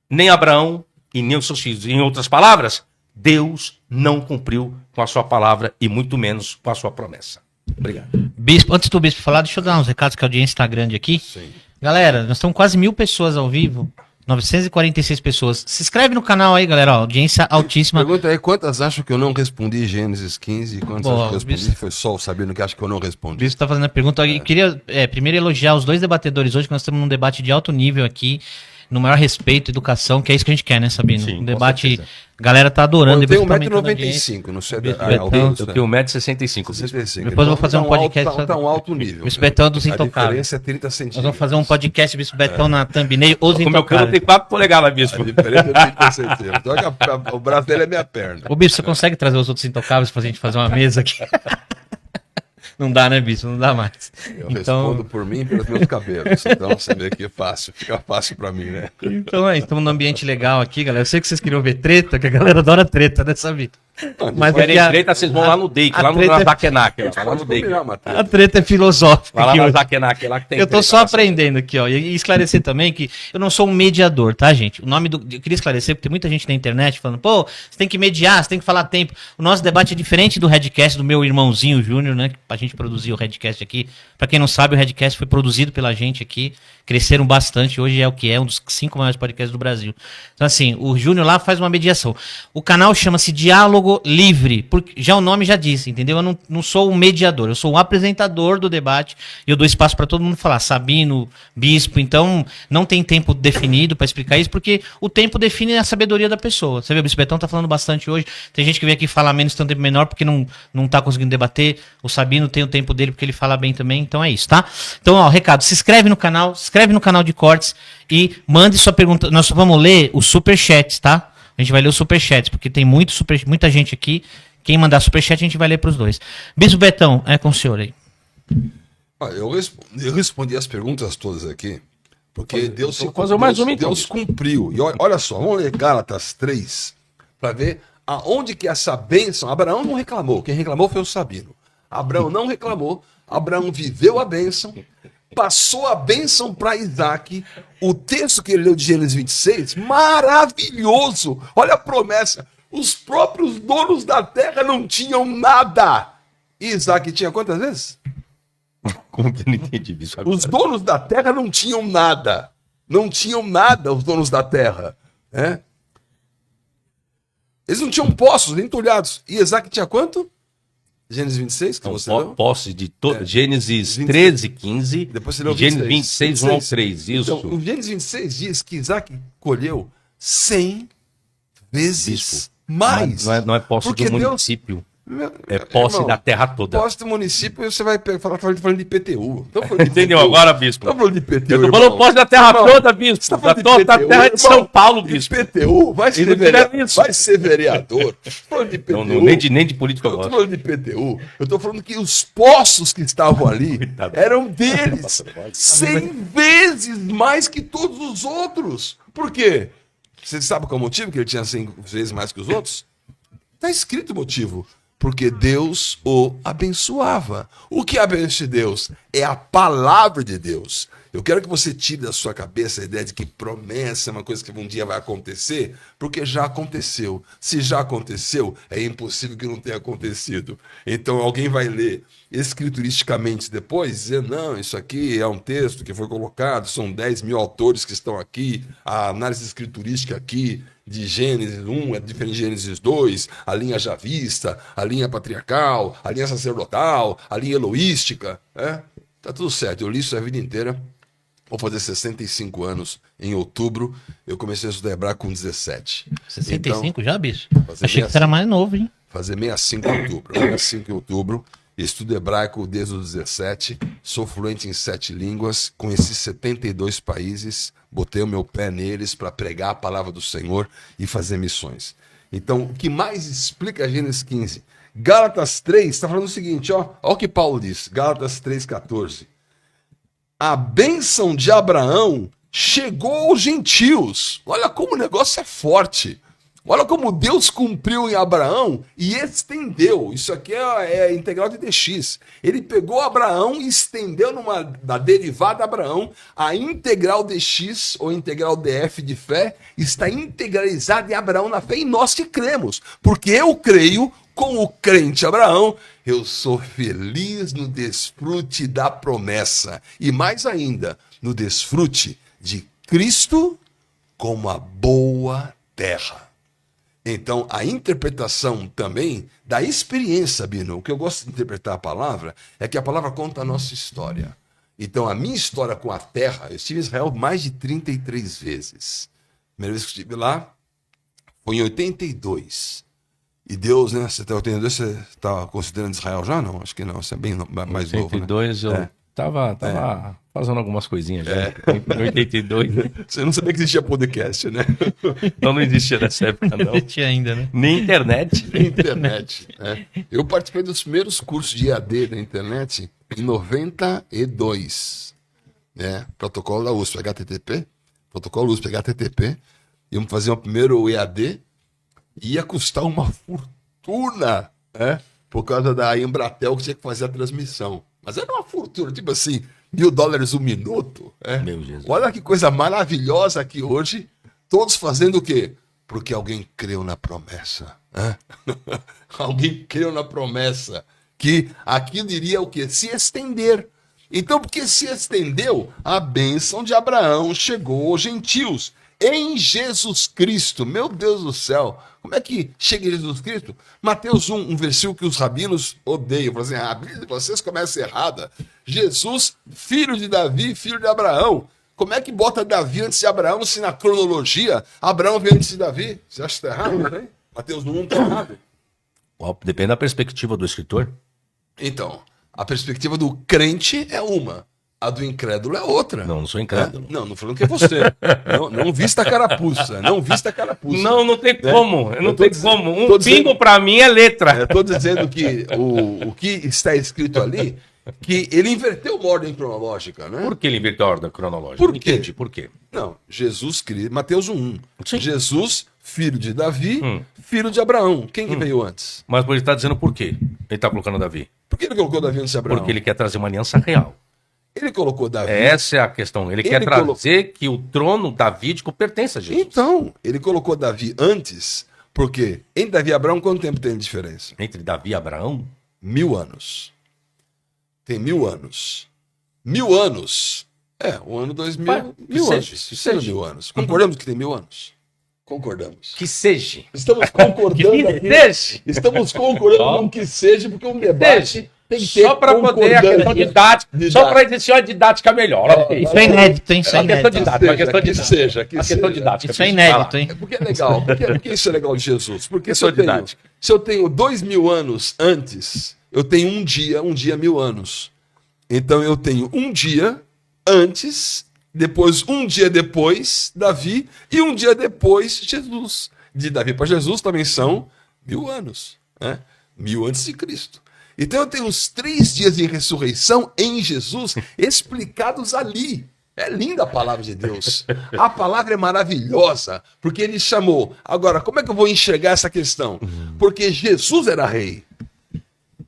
Nem Abraão e nem os seus filhos. Em outras palavras, Deus não cumpriu com a sua palavra e muito menos com a sua promessa. Obrigado. Bispo, antes do bispo falar, deixa eu dar uns recados que a audiência está grande aqui. Sim. Galera, nós estamos quase 1000 pessoas ao vivo. 946 pessoas. Se inscreve no canal aí, galera. Ó, audiência altíssima. Pergunta aí quantas acham que eu não respondi Gênesis 15 e quantas acham que eu respondi? Bispo. Foi só o Sabino que acha que eu não respondi. O bispo está fazendo a pergunta. Eu queria primeiro elogiar os dois debatedores hoje, que nós estamos num debate de alto nível aqui, no maior respeito, educação, que é isso que a gente quer, né, Sabino? Sim, um debate, certeza. a galera tá adorando. Eu tenho Depois tá aumentando a 1,95m, não sei. Bispo Ah, Betão. Eu tenho 1,65m. 65. Depois eu vou fazer um podcast. Tá um alto nível. Bispo Betão dos A Intocáveis. diferença é 30 centímetros. Nós vamos fazer um podcast, Bispo Betão, na thumbnail, os O meu cano Intocáveis. tem 4 polegadas, bispo. A diferença é 30 centímetros. Olha que o braço dele é minha perna. Ô, Bispo, você consegue trazer os outros Intocáveis pra gente fazer uma mesa aqui? Não dá, né, Bispo? Não dá mais. Eu Então, respondo por mim e pelos meus cabelos. Então você vê que é fácil. Fica fácil pra mim, né? então é, estamos num ambiente legal aqui, galera. Eu sei que vocês queriam ver treta, que a galera adora treta, né, Sabino? Mas Querem aqui treta, vocês vão lá no Dake, a lá no treta é- Zakenak. Lá no Pode Dake. combinar, a Matheus. treta é filosófica. Vai lá aqui no hoje. Zakenak, lá que tem Eu tô treta, só lá. aprendendo aqui, ó. E esclarecer também que eu não sou um mediador, tá, gente? O nome do. Eu queria esclarecer, porque tem muita gente na internet falando, pô, você tem que mediar, você tem que falar tempo. O nosso debate é diferente do Redcast do meu irmãozinho Júnior, né? Pra gente produzir o Redcast aqui. Pra quem não sabe, o Redcast foi produzido pela gente aqui. Cresceram bastante, hoje é o que é, um dos 5 maiores podcasts do Brasil. Então, assim, o Júnior lá faz uma mediação. O canal chama-se Diálogo Livre, porque já o nome já diz, entendeu? Eu não sou um mediador, eu sou um apresentador do debate e eu dou espaço para todo mundo falar. Sabino, Bispo, então não tem tempo definido para explicar isso, porque o tempo define a sabedoria da pessoa. Você vê, o Bispo Betão tá falando bastante hoje, tem gente que vem aqui falar menos, tem um tempo menor porque não tá conseguindo debater. O Sabino tem o tempo dele porque ele fala bem também, então é isso, tá? Então, ó, recado, se inscreve no canal, se inscreve no canal de cortes e mande sua pergunta. Nós vamos ler os superchats, tá? A gente vai ler os superchats, porque tem muita gente aqui. Quem mandar superchat, a gente vai ler pros dois. Bispo Betão, é com o senhor aí. Olha, eu respondi as perguntas todas aqui, porque Deus, vou fazer mais uma, então. Deus cumpriu. E olha só, vamos ler Gálatas 3, para ver aonde que essa bênção... Abraão não reclamou, quem reclamou foi o Sabino. Abraão não reclamou, Abraão viveu a bênção, passou a bênção para Isaac. O texto que ele leu de Gênesis 26, maravilhoso. Olha a promessa. Os próprios donos da terra não tinham nada. E Isaac tinha quantas vezes? Como que eu não entendi isso agora? Os donos da terra não tinham nada. Não tinham nada, os donos da terra. Né? Eles não tinham poços, nem telhados. E Isaac tinha quanto? Gênesis 26, que você leu? Posse de todo. É. Gênesis 26. 13, 15. Depois você leu E Gênesis 26, 1 ao 3. Isso. Então, o Gênesis 26 diz que Isaac colheu 100 vezes Bispo, mais. Não é posse Porque do Deus- município. Meu- É posse irmão, da terra toda. Posse do município, você vai falar falando de IPTU. Tô falando de Entendeu IPTU. agora, bispo? Tô falando de IPTU, Eu tô falando irmão. posse da terra Irmão, toda, bispo. você tá Da falando de toda IPTU, terra de irmão? São Paulo, bispo. IPTU, vai ser não vereador. tiver isso. Vai ser vereador. Tô falando de IPTU. Nem de política eu Eu tô gosto. falando de IPTU. Eu tô falando que os poços que estavam ali eram deles. 100 vezes mais que todos os outros. Por quê? Você sabe qual é o motivo que ele tinha 100 vezes mais que os outros? Está escrito o motivo. Porque Deus o abençoava. O que é a bênção de Deus? É a palavra de Deus. Eu quero que você tire da sua cabeça a ideia de que promessa é uma coisa que um dia vai acontecer, porque já aconteceu. Se já aconteceu, é impossível que não tenha acontecido. Então alguém vai ler escrituristicamente depois, dizer, não, isso aqui é um texto que foi colocado, são 10 mil autores que estão aqui, a análise escriturística aqui de Gênesis 1 é diferente de Gênesis 2, a linha javista, a linha patriarcal, a linha sacerdotal, a linha eloística, tá tudo certo, eu li isso a vida inteira. Vou fazer 65 anos em outubro. Eu comecei a estudar hebraico com 17. 65 Então, já, bicho? fazer Achei que você era mais novo, hein? fazer 65 em outubro. 65 em outubro. Estudo hebraico desde os 17. Sou fluente em 7 línguas. Conheci 72 países. Botei o meu pé neles para pregar a palavra do Senhor e fazer missões. Então, o que mais explica Gênesis 15? Gálatas 3 está falando o seguinte, ó. Olha o que Paulo diz. Gálatas 3,14. A bênção de Abraão chegou aos gentios. Olha como o negócio é forte. Olha como Deus cumpriu em Abraão e estendeu. Isso aqui é a integral de dx. Ele pegou Abraão e estendeu da derivada Abraão. A integral dx, ou integral df de fé, está integralizada em Abraão na fé, e nós que cremos. Porque eu creio, com o crente Abraão, eu sou feliz no desfrute da promessa. E mais ainda, no desfrute de Cristo como a boa terra. Então, a interpretação também da experiência, Bino, o que eu gosto de interpretar a palavra é que a palavra conta a nossa história. Então, a minha história com a terra, eu estive em Israel mais de 33 vezes. A primeira vez que estive lá foi em 82. E Deus, né? Você está 82, você está considerando Israel já? Não, acho que não, você é bem mais novo. 82 eu tava fazendo algumas coisinhas já. Em 82. Você não sabia que existia podcast, né? Não existia nessa época, não. Não existia ainda, né? Nem internet. Internet. Eu participei dos primeiros cursos de EAD da internet em 92. Protocolo da USP, HTTP. Protocolo USP, HTTP. Íamos fazer o primeiro EAD. Ia custar uma fortuna, por causa da Embratel que tinha que fazer a transmissão. Mas era uma fortuna, tipo assim, $1.000 um minuto. Meu Jesus. Olha que coisa maravilhosa aqui hoje, todos fazendo o quê? Porque alguém creu na promessa. Alguém creu na promessa que aquilo iria o quê? Se estender. Então, porque se estendeu, a bênção de Abraão chegou aos gentios. Em Jesus Cristo, meu Deus do céu, como é que chega em Jesus Cristo? Mateus 1, um versículo que os rabinos odeiam, falam assim, a Bíblia de vocês começa errada. Jesus, filho de Davi, filho de Abraão. Como é que bota Davi antes de Abraão, se na cronologia Abraão veio antes de Davi? Você acha que está errado, né? Mateus 1 está errado. Depende da perspectiva do escritor. Então, a perspectiva do crente é uma. A do incrédulo é outra. Não sou incrédulo. Não falando que é você. não vista a carapuça. Não vista a carapuça. Não tem como. Eu não tenho como. Um dizendo, pingo pra mim é letra. Estou dizendo que o que está escrito ali, que ele inverteu uma ordem cronológica, né? Por que ele inverteu a ordem cronológica? Por quê? Entendi, por quê? Não, Jesus Cristo, Mateus 1. Sim. Jesus, filho de Davi, filho de Abraão. Quem que veio antes? Mas ele está dizendo por quê? Ele está colocando Davi. Por que ele colocou Davi antes de Abraão? Porque ele quer trazer uma aliança real. Ele colocou Davi. Essa é a questão. Ele quer trazer que o trono davídico pertence a Jesus. Então, ele colocou Davi antes, porque entre Davi e Abraão, quanto tempo tem de diferença? Entre Davi e Abraão? 1000 anos. Tem 1000 anos. 1000 anos. O ano 2000. Vai, 1000 que anos. seja, que Seja seja. 1000 anos. Concordamos que tem 1000 anos? Concordamos. Que seja. Estamos concordando aqui. seja. Estamos concordando com que seja, porque um debate tem que ter Só para poder a questão didática. Só para existir uma didática melhor. Isso é inédito, hein? Isso é Uma questão inédito. didática. Uma questão Que didática. seja, que Uma seja. questão didática. Isso é inédito, hein? Porque é legal. Porque isso é legal de Jesus. Porque se didática. eu tenho 2000 anos antes, eu tenho um dia 1000 anos. Então eu tenho um dia antes, depois um dia depois, Davi, e um dia depois, Jesus. De Davi para Jesus também são 1000 anos. 1000 antes de Cristo. Então eu tenho os 3 dias de ressurreição em Jesus explicados ali. É linda a palavra de Deus. A palavra é maravilhosa, porque ele chamou. Agora, como é que eu vou enxergar essa questão? Porque Jesus era rei.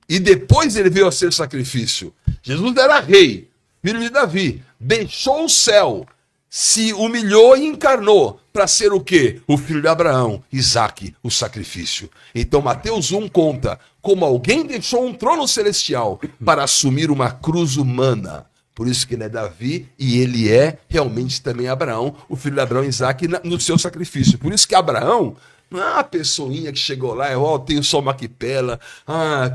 E depois ele veio a ser sacrifício. Jesus era rei, filho de Davi. Deixou o céu, se humilhou e encarnou para ser o quê? O filho de Abraão, Isaque, o sacrifício. Então Mateus 1 conta como alguém deixou um trono celestial para assumir uma cruz humana. Por isso que ele é Davi e ele é realmente também Abraão, o filho de Abraão, Isaque, no seu sacrifício. Por isso que Abraão não é uma pessoinha que chegou lá, tenho só uma quipela,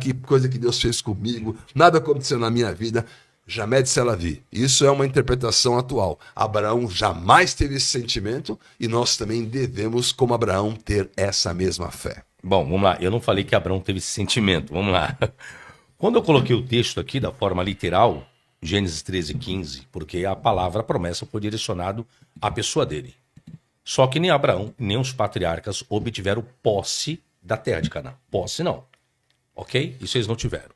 que coisa que Deus fez comigo, nada aconteceu na minha vida. Jamais se ela vi. Isso é uma interpretação atual. Abraão jamais teve esse sentimento e nós também devemos, como Abraão, ter essa mesma fé. Bom, vamos lá. Eu não falei que Abraão teve esse sentimento. Vamos lá. Quando eu coloquei o texto aqui da forma literal, Gênesis 13:15, porque a palavra promessa foi direcionado à pessoa dele. Só que nem Abraão, nem os patriarcas obtiveram posse da terra de Canaã. Posse não. Ok? Isso eles não tiveram.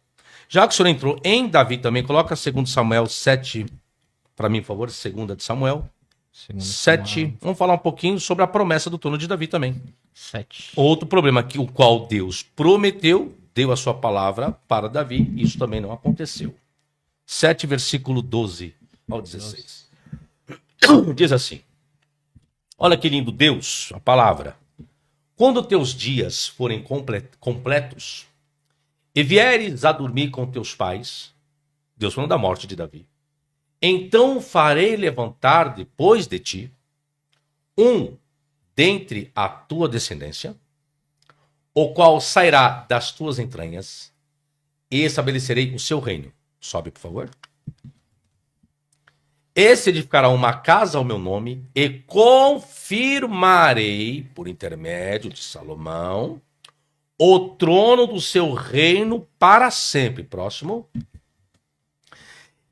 Já que o senhor entrou em Davi também, coloca 2 Samuel 7, para mim, por favor, 2 de Samuel. 7. Vamos falar um pouquinho sobre a promessa do trono de Davi também. 7. Outro problema, que o qual Deus prometeu, deu a sua palavra para Davi, isso também não aconteceu. 7, versículo 12 ao 16. Diz assim, olha que lindo Deus, a palavra. Quando teus dias forem completos, e vieres a dormir com teus pais, Deus falando da morte de Davi, então farei levantar depois de ti um dentre a tua descendência, o qual sairá das tuas entranhas, e estabelecerei o seu reino. Sobe, por favor. Esse edificará uma casa ao meu nome, e confirmarei, por intermédio de Salomão, o trono do seu reino para sempre. Próximo.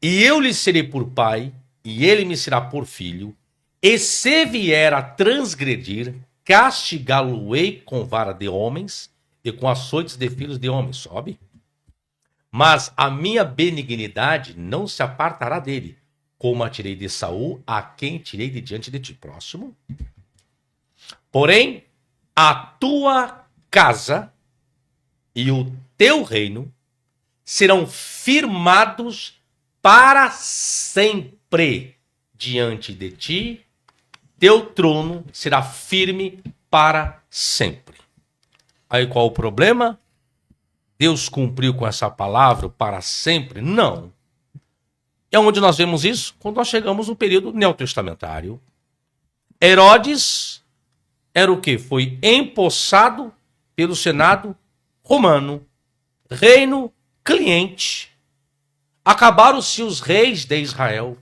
E eu lhe serei por pai, e ele me será por filho, e se vier a transgredir, castigá-lo-ei com vara de homens e com açoites de filhos de homens. Sobe. Mas a minha benignidade não se apartará dele, como a tirei de Saul, a quem tirei de diante de ti. Próximo. Porém, a tua casa e o teu reino serão firmados para sempre diante de ti, teu trono será firme para sempre. Aí qual o problema? Deus cumpriu com essa palavra para sempre? Não. É onde nós vemos isso? Quando nós chegamos no período neotestamentário. Herodes era o quê? Foi empossado pelo Senado romano. Reino cliente. Acabaram-se os reis de Israel.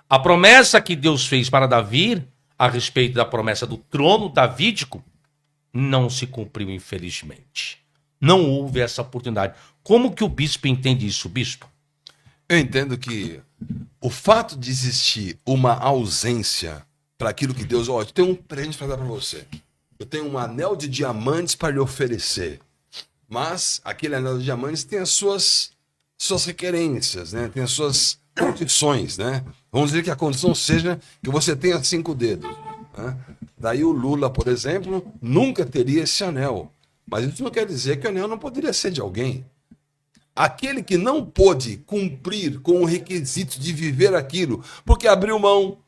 A promessa que Deus fez para Davi, a respeito da promessa do trono davídico, não se cumpriu, infelizmente. Não houve essa oportunidade. Como que o bispo entende isso, bispo? Eu entendo que o fato de existir uma ausência para aquilo que Deus... Ó, eu tenho um presente para dar para você. Eu tenho um anel de diamantes para lhe oferecer. Mas aquele anel de diamantes tem as suas requerências, né? Tem as suas condições, né? Vamos dizer que a condição seja que você tenha 5 dedos. Né? Daí o Lula, por exemplo, nunca teria esse anel. Mas isso não quer dizer que o anel não poderia ser de alguém. Aquele que não pôde cumprir com o requisito de viver aquilo, porque abriu mão,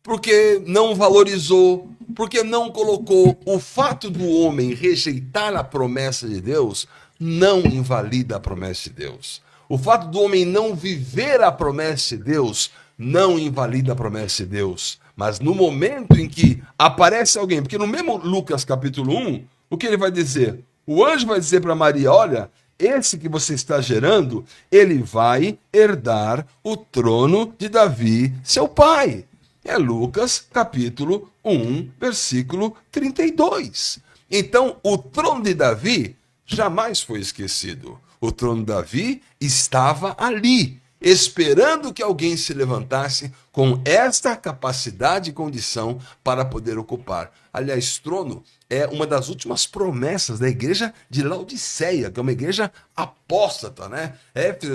porque não valorizou, porque não colocou, o fato do homem rejeitar a promessa de Deus não invalida a promessa de Deus. O fato do homem não viver a promessa de Deus não invalida a promessa de Deus. Mas no momento em que aparece alguém, porque no mesmo Lucas capítulo 1, o que ele vai dizer? O anjo vai dizer para Maria, olha, esse que você está gerando, ele vai herdar o trono de Davi, seu pai. É Lucas capítulo 1, versículo 32. Então, o trono de Davi jamais foi esquecido. O trono de Davi estava ali, esperando que alguém se levantasse com esta capacidade e condição para poder ocupar. Aliás, trono é uma das últimas promessas da igreja de Laodiceia, que é uma igreja apóstata, né?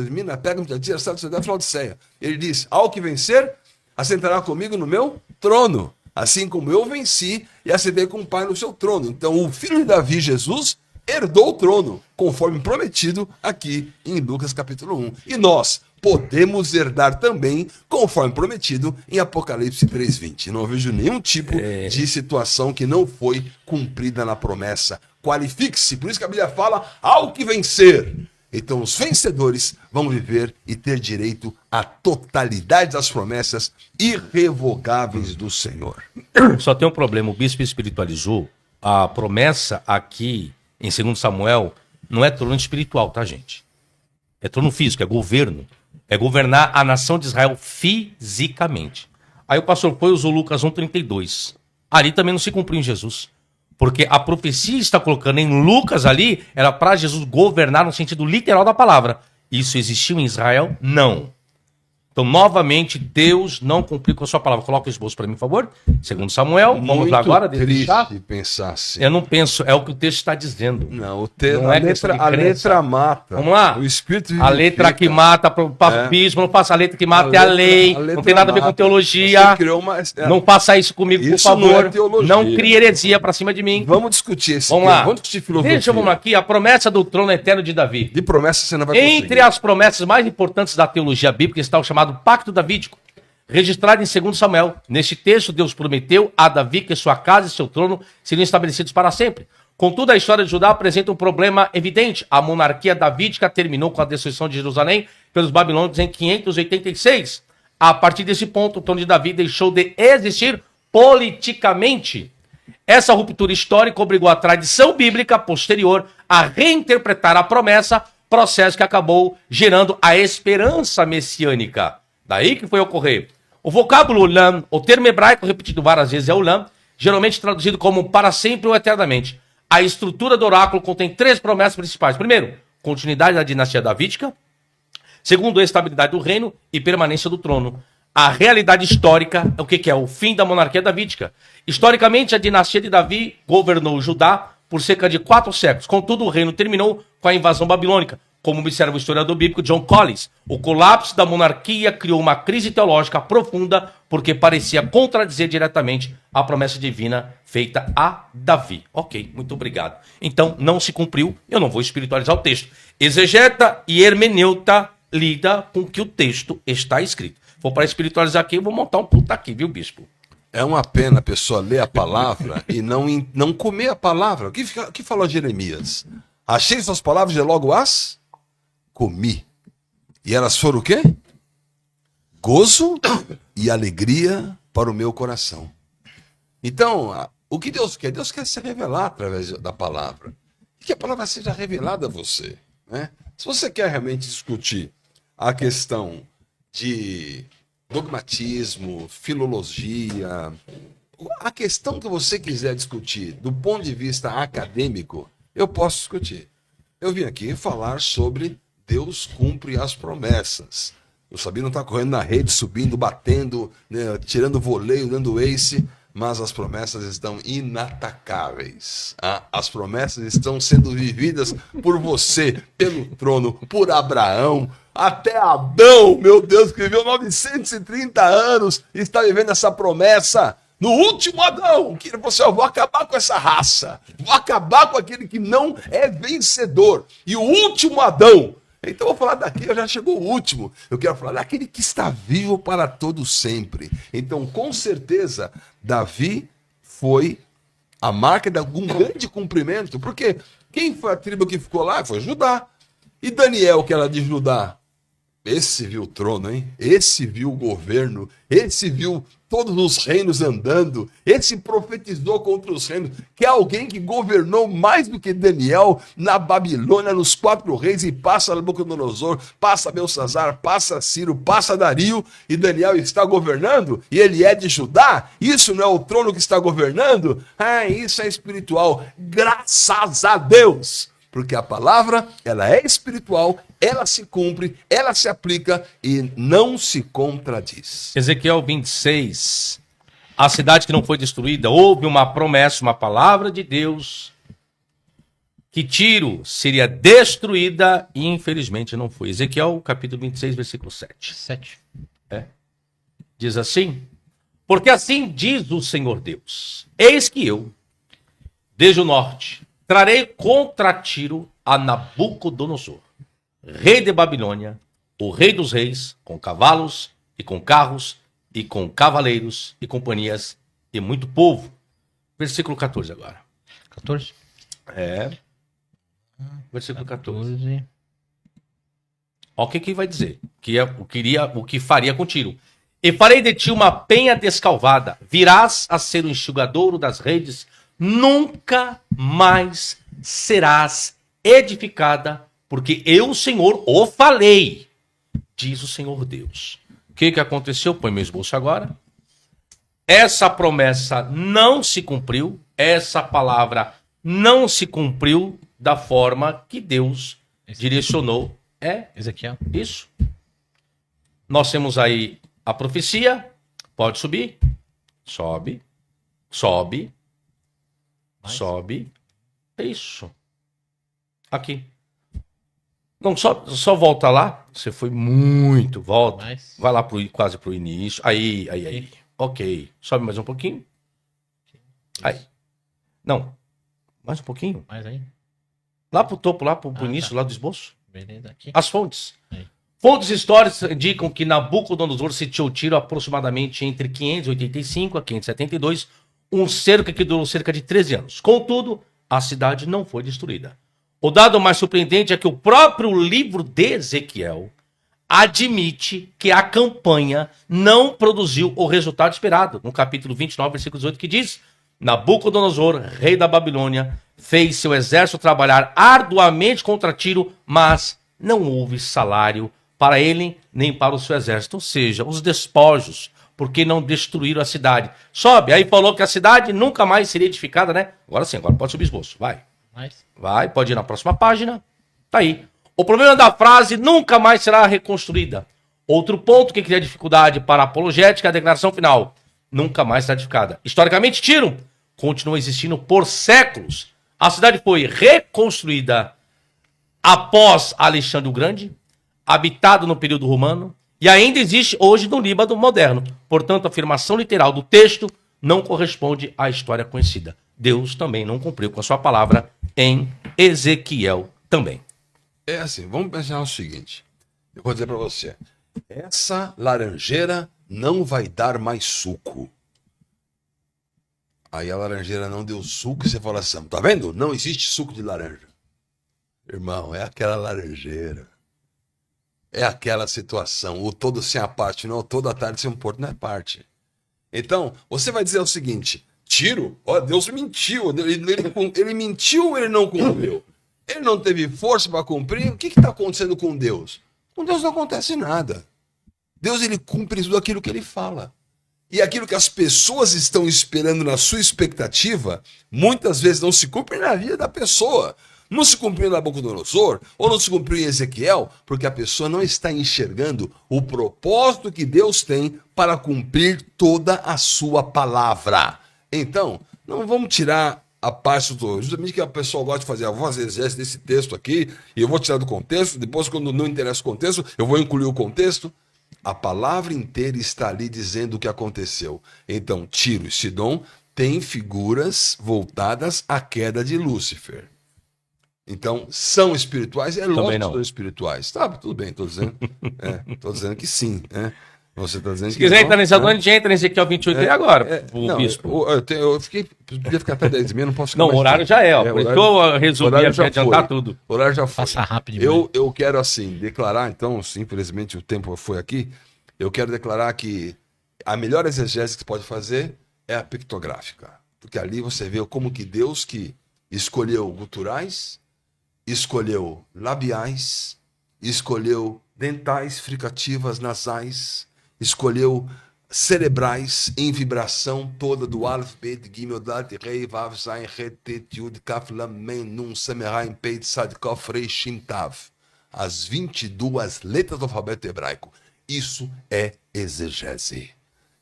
Mina, pega um dia, sabe, da Laodiceia. Ele diz, ao que vencer, assentará comigo no meu trono, assim como eu venci e assentei com o Pai no seu trono. Então, o filho de Davi, Jesus, herdou o trono, conforme prometido aqui em Lucas capítulo 1. E nós podemos herdar também, conforme prometido em Apocalipse 3:20. Não vejo nenhum tipo de situação que não foi cumprida na promessa. Qualifique-se, por isso que a Bíblia fala, ao que vencer. Então os vencedores vão viver e ter direito à totalidade das promessas irrevogáveis do Senhor. Só tem um problema, o bispo espiritualizou. A promessa aqui em 2 Samuel não é trono espiritual, tá, gente? É trono físico, é governo. É governar a nação de Israel fisicamente. Aí o pastor foi e usou Lucas 1:32. Ali também não se cumpriu em Jesus. Porque a profecia está colocando em Lucas ali, era para Jesus governar no sentido literal da palavra. Isso existiu em Israel? Não. Então, novamente, Deus não cumpriu com a sua palavra. Coloca o esboço para mim, por favor. Segundo Samuel, vamos lá agora. Triste pensar assim. Eu não penso, é o que o texto está dizendo. Não, Não a, é questão de a crença. letra mata. Vamos lá. O espírito A letra que mata para o papismo, não faça a letra que mata, é a lei. Não tem nada a ver com teologia. Você criou uma... Não faça isso comigo, por Isso não favor. é teologia. Não crie heresia para cima de mim. Vamos discutir esse Vamos tema. lá. Vamos discutir filosofia. Deixa eu vamos aqui, a promessa do trono eterno de Davi. De promessa você não vai Entre conseguir. as promessas mais importantes da teologia bíblica está o chamado Pacto Davídico, registrado em 2 Samuel. Neste texto, Deus prometeu a Davi que sua casa e seu trono seriam estabelecidos para sempre. Contudo, a história de Judá apresenta um problema evidente. A monarquia davídica terminou com a destruição de Jerusalém pelos babilônios em 586. A partir desse ponto, o trono de Davi deixou de existir politicamente. Essa ruptura histórica obrigou a tradição bíblica posterior a reinterpretar a promessa, processo que acabou gerando a esperança messiânica. Daí que foi ocorrer. O vocábulo olam, o termo hebraico repetido várias vezes é olam, geralmente traduzido como para sempre ou eternamente. A estrutura do oráculo contém 3 promessas principais. Primeiro, continuidade da dinastia davídica. Segundo, a estabilidade do reino e permanência do trono. A realidade histórica é o que é? O fim da monarquia davídica. Historicamente, a dinastia de Davi governou Judá por cerca de 4 séculos. Contudo, o reino terminou com a invasão babilônica. Como observa o historiador bíblico John Collins, o colapso da monarquia criou uma crise teológica profunda porque parecia contradizer diretamente a promessa divina feita a Davi. Ok, muito obrigado. Então, não se cumpriu, eu não vou espiritualizar o texto. Exegeta e hermeneuta lida com o que o texto está escrito. For para espiritualizar aqui, eu vou montar um puta aqui, viu, bispo? É uma pena a pessoa ler a palavra e não comer a palavra. O que falou Jeremias? Achei suas palavras e logo as comi. E elas foram o quê? Gozo e alegria para o meu coração. Então, o que Deus quer? Deus quer se revelar através da palavra. E que a palavra seja revelada a você, né? Se você quer realmente discutir a questão de dogmatismo, filologia, a questão que você quiser discutir do ponto de vista acadêmico, eu posso discutir. Eu vim aqui falar sobre Deus cumpre as promessas. O Sabino está correndo na rede, subindo, batendo, né, tirando voleio, dando ace, mas as promessas estão inatacáveis. As promessas estão sendo vividas por você, pelo trono, por Abraão, até Adão, meu Deus, que viveu 930 anos, está vivendo essa promessa. No último Adão, que você, eu vou acabar com essa raça, vou acabar com aquele que não é vencedor. E o último Adão, então eu vou falar daqui, já chegou o último. Eu quero falar daquele que está vivo para todo sempre. Então, com certeza, Davi foi a marca de algum grande cumprimento, porque quem foi a tribo que ficou lá? Foi Judá. E Daniel, que era de Judá? Esse viu o trono, hein? Esse viu o governo, esse viu todos os reinos andando, esse profetizou contra os reinos, que é alguém que governou mais do que Daniel na Babilônia, nos 4 reis, e passa Nabucodonosor, passa Belsazar, passa Ciro, passa Dario, e Daniel está governando, e ele é de Judá. Isso não é o trono que está governando? Isso é espiritual, graças a Deus! Porque a palavra, ela é espiritual, ela se cumpre, ela se aplica e não se contradiz. Ezequiel 26, a cidade que não foi destruída, houve uma promessa, uma palavra de Deus, que Tiro seria destruída e infelizmente não foi. Ezequiel capítulo 26, versículo 7. 7. Diz assim: porque assim diz o Senhor Deus, eis que eu, desde o norte, trarei contra Tiro a Nabucodonosor, rei de Babilônia, o rei dos reis, com cavalos e com carros e com cavaleiros e companhias e muito povo. Versículo 14 agora. 14? Versículo 14. 14. Olha o que vai dizer. O que faria com Tiro. E farei de ti uma penha descalvada, virás a ser o enxugadouro das redes, nunca mais serás edificada, porque eu, o Senhor, o falei, diz o Senhor Deus. O que aconteceu? Põe meu esboço agora. Essa promessa não se cumpriu, essa palavra não se cumpriu da forma que Deus direcionou. Ezequiel. Isso. Nós temos aí a profecia. Pode subir. Sobe. Sobe. Mais. Sobe. Isso. Aqui. Não, só volta lá. Você foi muito. Volta. Mais. Vai lá quase pro início. Aí. Ok. Sobe mais um pouquinho. Aí. Não. Mais um pouquinho. Mais aí. Lá pro topo, lá pro Ah, início, tá. lá do esboço. Beleza, aqui. As fontes. Aí. Fontes históricas indicam que Nabucodonosor sitiou Tiro aproximadamente entre 585 a 572, um cerco que durou cerca de 13 anos. Contudo, a cidade não foi destruída. O dado mais surpreendente é que o próprio livro de Ezequiel admite que a campanha não produziu o resultado esperado. No capítulo 29, versículo 18, que diz: Nabucodonosor, rei da Babilônia, fez seu exército trabalhar arduamente contra Tiro, mas não houve salário para ele nem para o seu exército. Ou seja, os despojos, porque não destruíram a cidade. Sobe, aí falou que a cidade nunca mais seria edificada, né? Agora sim, agora pode subir esboço, vai. Mais. Vai, pode ir na próxima página. Tá aí. O problema da frase nunca mais será reconstruída. Outro ponto que cria dificuldade para a apologética é a declaração final. Nunca mais será edificada. Historicamente, Tiro continua existindo por séculos. A cidade foi reconstruída após Alexandre o Grande, habitado no período romano, e ainda existe hoje no Líbano moderno. Portanto, a afirmação literal do texto não corresponde à história conhecida. Deus também não cumpriu com a sua palavra em Ezequiel também. É assim, vamos pensar o seguinte. Eu vou dizer para você. Essa laranjeira não vai dar mais suco. Aí a laranjeira não deu suco e você fala assim, tá vendo? Não existe suco de laranja. Irmão, é aquela laranjeira. É aquela situação. O todo sem a parte, não. Toda a tarde sem um porto não é parte. Então, você vai dizer o seguinte. Tiro, ó, Deus mentiu. Ele mentiu ou ele não cumpriu? Ele não teve força para cumprir. O que está acontecendo com Deus? Com Deus não acontece nada. Deus, ele cumpre tudo aquilo que ele fala. E aquilo que as pessoas estão esperando na sua expectativa, muitas vezes não se cumpre na vida da pessoa. Não se cumpriu em Nabucodonosor, ou não se cumpriu em Ezequiel, porque a pessoa não está enxergando o propósito que Deus tem para cumprir toda a sua palavra. Então, não vamos tirar a parte do... Justamente que a pessoa gosta de fazer, eu vou fazer exército desse texto aqui, e eu vou tirar do contexto, depois quando não interessa o contexto, eu vou incluir o contexto. A palavra inteira está ali dizendo o que aconteceu. Então, Tiro e Sidom têm figuras voltadas à queda de Lúcifer. Então, são espirituais? É lógico que são espirituais. Tá, tudo bem, estou dizendo. Estou dizendo que sim. Né? Você está dizendo Se que quiser não, entrar nesse assunto, a gente entra nesse aqui ao 28 aí agora, o não, bispo. eu podia ficar até 10 mil, não posso ficar Não, mais o horário tempo. já é, ó. Por isso que eu resumi horário aqui, já adiantar foi. tudo. O horário já foi. Passa rápido demais. Eu quero, assim, declarar, então, infelizmente o tempo foi aqui, eu quero declarar que a melhor exegese que você pode fazer é a pictográfica. Porque ali você vê como que Deus que escolheu guturais, escolheu labiais, escolheu dentais, fricativas, nasais, escolheu cerebrais em vibração toda do Aleph, Bet, Gimel, Dalet, Rei, Vav, Zayin, Het, Tet, Yud, Kaf, Lam, Mem, Nun, Sameraim, Peit, Sad, Kof, Rei, Shin, Tav. As 22 letras do alfabeto hebraico. Isso é exegese.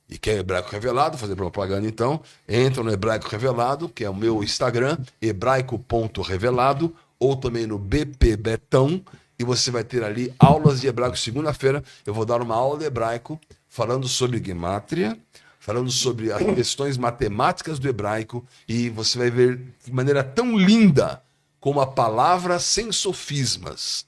E quer Hebraico Revelado, fazer propaganda então, entra no Hebraico Revelado, que é o meu Instagram, hebraico.revelado, ou também no BP Betão, e você vai ter ali aulas de hebraico. Segunda-feira eu vou dar uma aula de hebraico falando sobre gemátria, falando sobre as questões matemáticas do hebraico, e você vai ver de maneira tão linda como a palavra sem sofismas,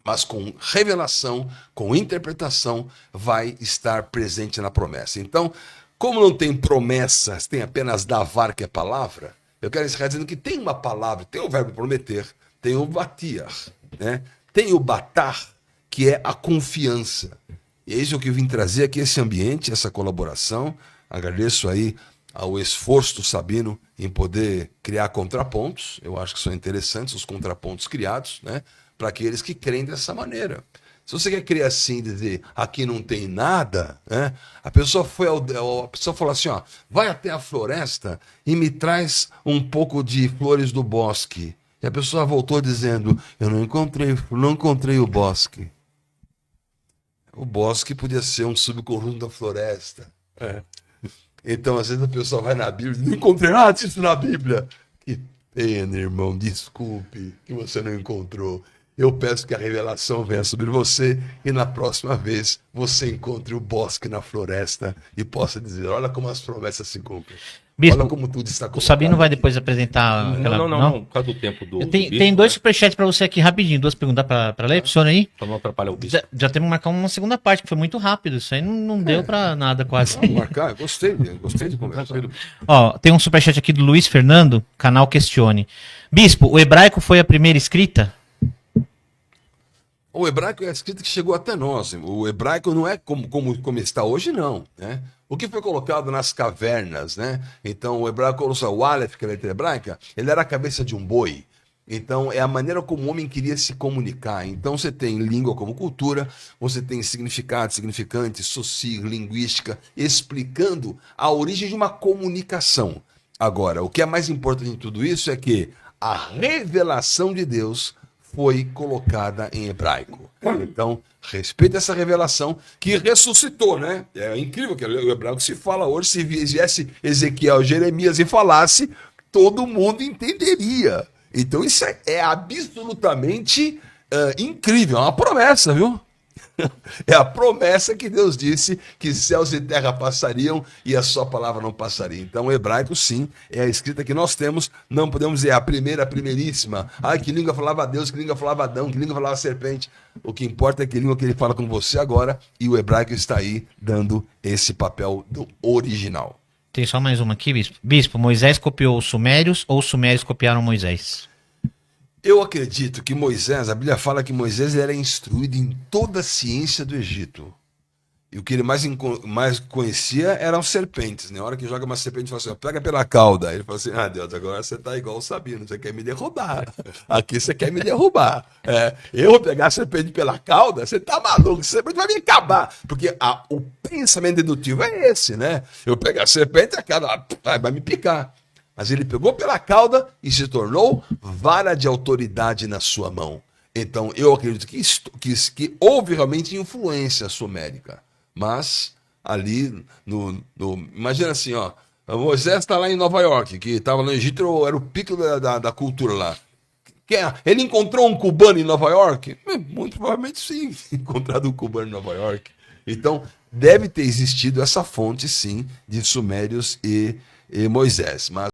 mas com revelação, com interpretação, vai estar presente na promessa. Então, como não tem promessas, tem apenas davar, que é palavra, eu quero encerrar dizendo que tem uma palavra, tem o verbo prometer, tem o batiar, né? Tem o batar, que é a confiança. E é isso que eu vim trazer aqui, esse ambiente, essa colaboração. Agradeço aí ao esforço do Sabino em poder criar contrapontos. Eu acho que são interessantes os contrapontos criados, né? Para aqueles que creem dessa maneira. Se você quer crer assim, dizer aqui não tem nada, né? A pessoa falou assim, ó, vai até a floresta e me traz um pouco de flores do bosque. E a pessoa voltou dizendo, eu não encontrei o bosque. O bosque podia ser um subconjunto da floresta. Então, às vezes a pessoa vai na Bíblia e não encontrei nada disso na Bíblia. Que pena, irmão, desculpe que você não encontrou. Eu peço que a revelação venha sobre você e na próxima vez você encontre o bosque na floresta e possa dizer, olha como as promessas se cumprem. Bispo, olha como tudo está o colocado Sabino vai aqui. depois apresentar... Não, por causa do tempo do Tem bispo, dois né? superchats pra você aqui, rapidinho. Duas perguntas pra ler, pro senhor aí. Pra não atrapalhar o bispo. Já temos que marcar uma segunda parte, que foi muito rápido. Isso aí não deu pra nada quase. Vamos marcar, gostei de conversar. Ó, tem um superchat aqui do Luiz Fernando, canal Questione. Bispo, o hebraico foi a primeira escrita? O hebraico é a escrita que chegou até nós. O hebraico não é como está hoje, não. Né? O que foi colocado nas cavernas, né? Então, o hebraico, o Aleph, que é a letra hebraica, ele era a cabeça de um boi. Então, é a maneira como o homem queria se comunicar. Então, você tem língua como cultura, você tem significado, significante, socio, linguística, explicando a origem de uma comunicação. Agora, o que é mais importante em tudo isso é que a revelação de Deus foi colocada em hebraico. Então, respeita essa revelação que ressuscitou, né? É incrível que o hebraico se fala hoje, se viesse Ezequiel, Jeremias e falasse, todo mundo entenderia. Então, isso é absolutamente incrível, é uma promessa, viu? É a promessa que Deus disse que céus e terra passariam e a sua palavra não passaria. Então o hebraico sim é a escrita que nós temos, não podemos dizer a primeira, a primeiríssima. Ai, que língua falava Deus, que língua falava Adão, que língua falava serpente. O que importa é que língua que ele fala com você agora e o hebraico está aí dando esse papel do original. Tem só mais uma aqui, Bispo. Bispo, Moisés copiou os sumérios ou os sumérios copiaram Moisés? Eu acredito que Moisés, a Bíblia fala que Moisés era instruído em toda a ciência do Egito. E o que ele mais conhecia eram serpentes. Na hora que joga uma serpente, ele fala assim, pega pela cauda. Ele fala assim, Deus, agora você tá igual o Sabino, você quer me derrubar. Aqui você quer me derrubar. Eu vou pegar a serpente pela cauda, você tá maluco, a serpente vai me acabar. Porque o pensamento dedutivo é esse, né? Eu pegar a serpente, a cauda vai me picar. Mas ele pegou pela cauda e se tornou vara de autoridade na sua mão. Então, eu acredito que houve realmente influência sumérica. Mas, ali, imagina assim, ó, Moisés está lá em Nova York, que estava no Egito, era o pico da cultura lá. Ele encontrou um cubano em Nova York? Muito provavelmente sim, encontrado um cubano em Nova York. Então, deve ter existido essa fonte, sim, de sumérios e Moisés. Mas